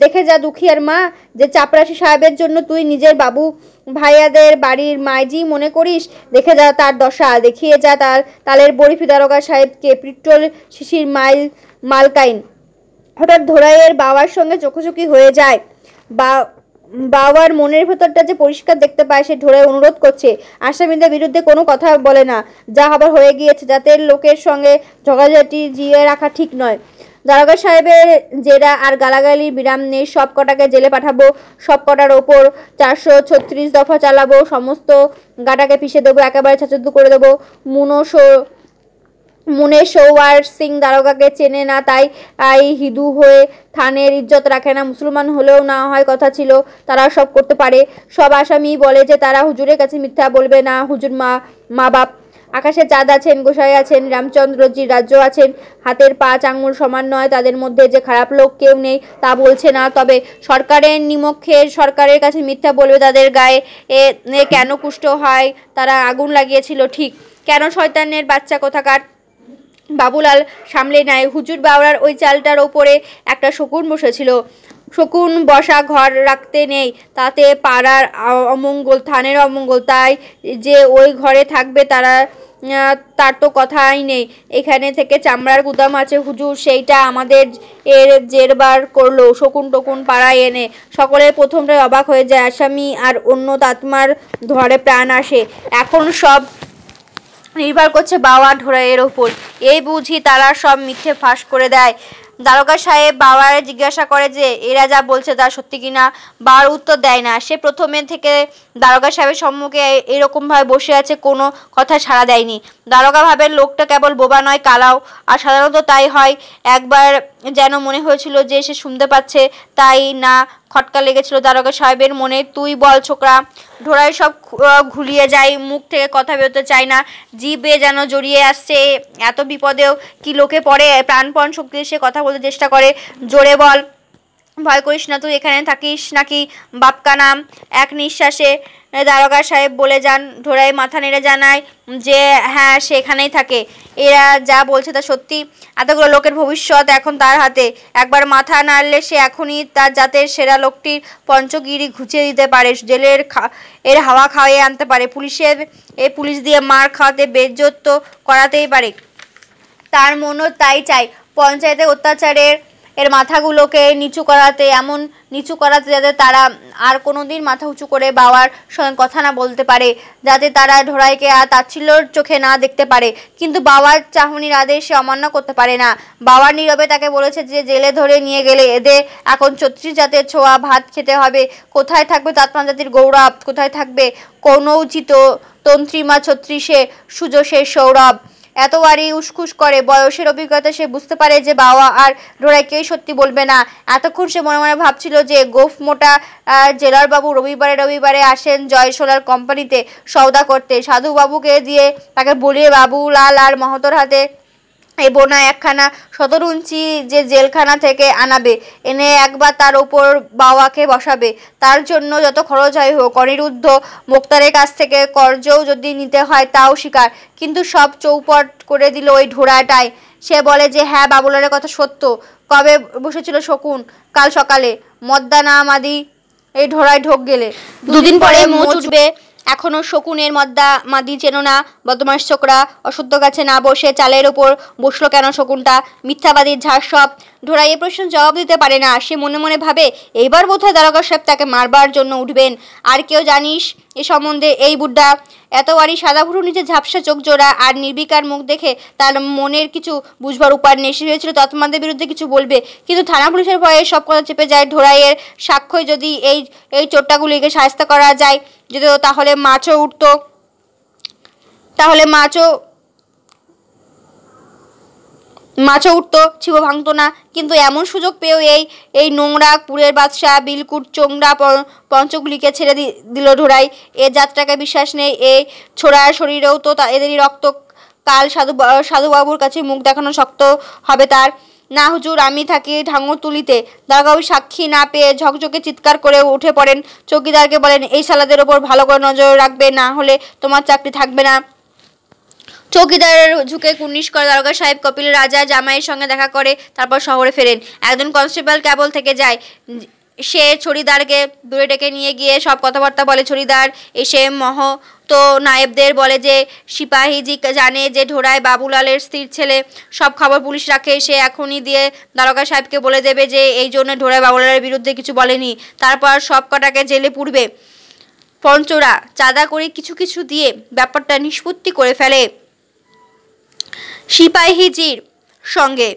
দেখে যা দুখিয়ার মা, যে চাপরাশি সাহেবের জন্য তুই নিজের বাবু ভাইয়াদের বাড়ির মাইজি মনে করিস। দেখে যা তার দশা, দেখিয়ে যা তার তালের বরফি দারোগা সাহেবকে, পেট্রোল শিশির মালকাইন। হঠাৎ ঢোড়াইয়ের বাবার সঙ্গে চোখাচোখি হয়ে যায়। বাবার মনের ভেতরটা যে পরিষ্কার দেখতে পায়। সে ঢোড়াই অনুরোধ করছে, আসামিদের বিরুদ্ধে কোনো কথা বলে না। যা হবার হয়ে গিয়েছে, যাতে লোকের সঙ্গে ঝগড়াঝাটি জিয়ে রাখা ঠিক নয়। দারোগা সাহেবের জেরা আর গালাগালির বিরাম নেই। সব কটাকে জেলে পাঠাবো, সব কটার ওপর 436 দফা চালাবো, সমস্ত গাটাকে পিষে দেবো, একেবারে ছাচুদ্দু করে দেবো। মুনেশওয়ার সিং দারোগাকে চেনে না, তাই হিন্দু হয়ে থানের ইজ্জত রাখে না। মুসলমান হলেও না হয় কথা ছিল, তারা সব করতে পারে। সব আসামি বলে যে তারা হুজুরের কাছে মিথ্যা বলবে না। হুজুর মা বাপ। আকাশে চাঁদ আছেন, গোসাই আছেন, রামচন্দ্রজির রাজ্য আছেন। হাতের 5 আঙুল সমান নয়। তাদের মধ্যে যে খারাপ লোক কেউ নেই তা বলছে না। তবে সরকারের নিমক্ষে সরকারের কাছে মিথ্যা বলবে। তাদের গায়ে কেন কুষ্ঠ হয়? তারা আগুন লাগিয়েছিল ঠিক। কেন? শয়তানের বাচ্চা কোথাকার। বাবুলাল সামলে নেয়। হুজুর বাওড়ার ওই চালটার ওপরে একটা শকুন বসেছিল। শকুন বসা ঘর রাখতে নেই, তাতে পাড়ার অমঙ্গল, থানের অমঙ্গল। তাই যে ওই ঘরে থাকবে তার তো কথাই নেই। এখানে থেকে চামড়ার গুদাম আছে হুজুর, সেইটা আমাদের জেরবার করলো শকুন টকুন পাড়ায় এনে। সকলের প্রথমটাই অবাক হয়ে যায়। আসামি আর অন্য তাতমার ধরে প্রাণ আসে। এখন সব নির্ভর করছে বাওয়া ঢোড়াইয়ের ওপর। এই বুঝি তারা সব মিথ্যে ফাঁস করে দেয়। দারোগা সাহেব বাওয়ারে জিজ্ঞাসা করে যে এরা যা বলছে তা সত্যি কিনা। বাওয়ার উত্তর দেয় না। সে প্রথমে থেকে দারোগা সাহেবের সম্মুখে এরকমভাবে বসে আছে, কোনো কথা সাড়া দেয়নি। দারোগা ভাবেন লোকটা কেবল বোবা নয়, কালাও। আর সাধারণত তাই হয়। একবার যেন মনে হয়েছিল যে সে শুনতে পাচ্ছে, তাই না খটকা লেগেছিল দারোগা সাহেবের মনে। তুই বল ছোকরা। ঢোড়াই সব ঘুলিয়ে যায়, মুখ থেকে কথা বেরোতে চায় না, জিভে যেন জড়িয়ে আসছে। এত বিপদেও কি লোকে পড়ে? প্রাণপণ শক্তি সে কথা বলতে চেষ্টা করে। জোরে বল, ভয় করিস না। তুই এখানে থাকিস নাকি বাপকা নাম? এক নিঃশ্বাসে দারোগা সাহেব বলে যান। ঢোড়াই মাথা নেড়ে জানায় যে হ্যাঁ সে এখানেই থাকে। এরা যা বলছে তা সত্যি। এতগুলো লোকের ভবিষ্যৎ এখন তার হাতে। একবার মাথা নাড়লে সে এখনই তার জাতের সেরা লোকটির পঞ্চগিরি ঘুচিয়ে দিতে পারে, জেলের এর হাওয়া খাওয়াইয়ে আনতে পারে, পুলিশ দিয়ে মার খাওয়াতে বেজ্জত তো করাতেই পারে। তার মনও তাই চাই, পঞ্চায়েতের অত্যাচারের মাথাগুলোকে নিচু করাতে, এমন নিচু করাতে যাতে তারা আর কোনোদিন মাথা উঁচু করে বাবার সঙ্গে কথা না বলতে পারে, যাতে তারা ঢোড়াইকে আর তাচ্ছিল্যর চোখে না দেখতে পারে। কিন্তু বাবার চাহনির আদেশ সে অমান্য করতে পারে না। বাবার নীরবে তাকে বলেছে যে জেলে ধরে নিয়ে গেলে এদের এখন ৩৬ জাতের ছোঁয়া ভাত খেতে হবে। কোথায় থাকবে তাতমা জাতির গৌরব, কোথায় থাকবে কৌনৌচিত তন্ত্রীমা ৩৬-এ সুযশের সৌরভ। এতবারই উসখুস করে। বয়সের অভিজ্ঞতা সে বুঝতে পারে যে বাবা আর ঢোড়াইকেই সত্যি বলবে না। এতক্ষণ সে মনে মনে ভাবছিল যে গোফ মোটা জেলার বাবু রবিবারে আসেন জয়সোলার কোম্পানিতে সওদা করতে। সাধুবাবুকে দিয়ে তাকে বলিয়ে বাবুলাল আর মহতোর হাতে এই বোনা একখানা ১৭ ইঞ্চি যে জেলখানা থেকে আনাবে, এনে একবার তার ওপর বাবাকে বসাবে। তার জন্য যত খরচ হয় হোক, অনিরুদ্ধ মোক্তারের কাছ থেকে কর্জও যদি নিতে হয় তাও স্বীকার। কিন্তু সব চৌপট করে দিল ওই ঢোড়াটাই। সে বলে যে হ্যাঁ বাবুলালের কথা সত্য। কবে বসেছিল শকুন? কাল সকালে। মদ্দা না মাদি এই ঢোড়ায় ঢোক গেলে ২ দিন পরে মোচ উঠবে। এখনো শকুনের মদ্দা মাদি চেনো না? বদমাস ছোকরা, অশুদ্ধ গাছে না বসে চালের ওপর বসলো কেন শকুনটা? মিথ্যাবাদীর ঝাড় সব। ঢোড়াই এ প্রশ্ন জবাব দিতে পারে না। সে মনে মনে ভাবে এইবার বোধহয় দারোগা সাহেব তাকে মারবার জন্য উঠবেন। আর কেউ জানিস এ সম্বন্ধে? এই বুড্ডা। এতবারই সাদা ভুরু নিচে ঝাপসা চোখ জোড়া আর নির্বিকার মুখ দেখে তার মনের কিছু বুঝবার উপায় নেই। সে ভেবেছিল তৎমাদের বিরুদ্ধে কিছু বলবে, কিন্তু থানা পুলিশের ভয়ে সব কথা চেপে যায়। ঢোড়াইয়ের সাক্ষ্যই যদি এই চোরটাগুলিকে শায়েস্তা করা যায় যেত, তাহলে মাছও উঠতো, ছিপও ভাঙতো না। কিন্তু এমন সুযোগ পেয়েও এই নোংরা কুড়ের বাদশা বিলকুট চোংরা পঞ্চগুলিকে ছেড়ে দিল ঢোড়াই। এ যাত্রাকে বিশ্বাস নেই। এই ছোড়ার শরীরেও তো এদেরই রক্ত। কাল সাধুবাবুর কাছে মুখ দেখানো শক্ত হবে তার। না হুজুর, আমি থাকি ঢাঙ্গরতুলিতে। দারোগাবাবু সাক্ষী না পেয়ে ঝকঝকে চিৎকার করে উঠে পড়েন। চৌকিদারকে বলেন এই শালাদের ওপর ভালো করে নজর রাখবে, না হলে তোমার চাকরি থাকবে না। চৌকিদার ঝুঁকে কুর্নিশ করে। দারোগা সাহেব কপিল রাজা জামাইয়ের সঙ্গে দেখা করে তারপর শহরে ফেরেন। একজন কনস্টেবল কেবল থেকে যায়। সে ছড়িদারকে দূরে ডেকে নিয়ে গিয়ে সব কথাবার্তা বলে। ছড়িদার এসে তো নায়েবদের বলে যে সিপাহীজি জানে যে ঢোড়াই বাবুলালের স্ত্রীর ছেলে। সব খবর পুলিশ রাখে। সে এখনই দিয়ে দারোগা সাহেবকে বলে দেবে যে এই জন্য ঢোড়াই বাবুলালের বিরুদ্ধে কিছু বলেনি। তারপর সব কটাকে জেলে পুরবে। পঞ্চরা চাঁদা করে কিছু দিয়ে ব্যাপারটা নিষ্পত্তি করে ফেলে সিপাহীজির সঙ্গে।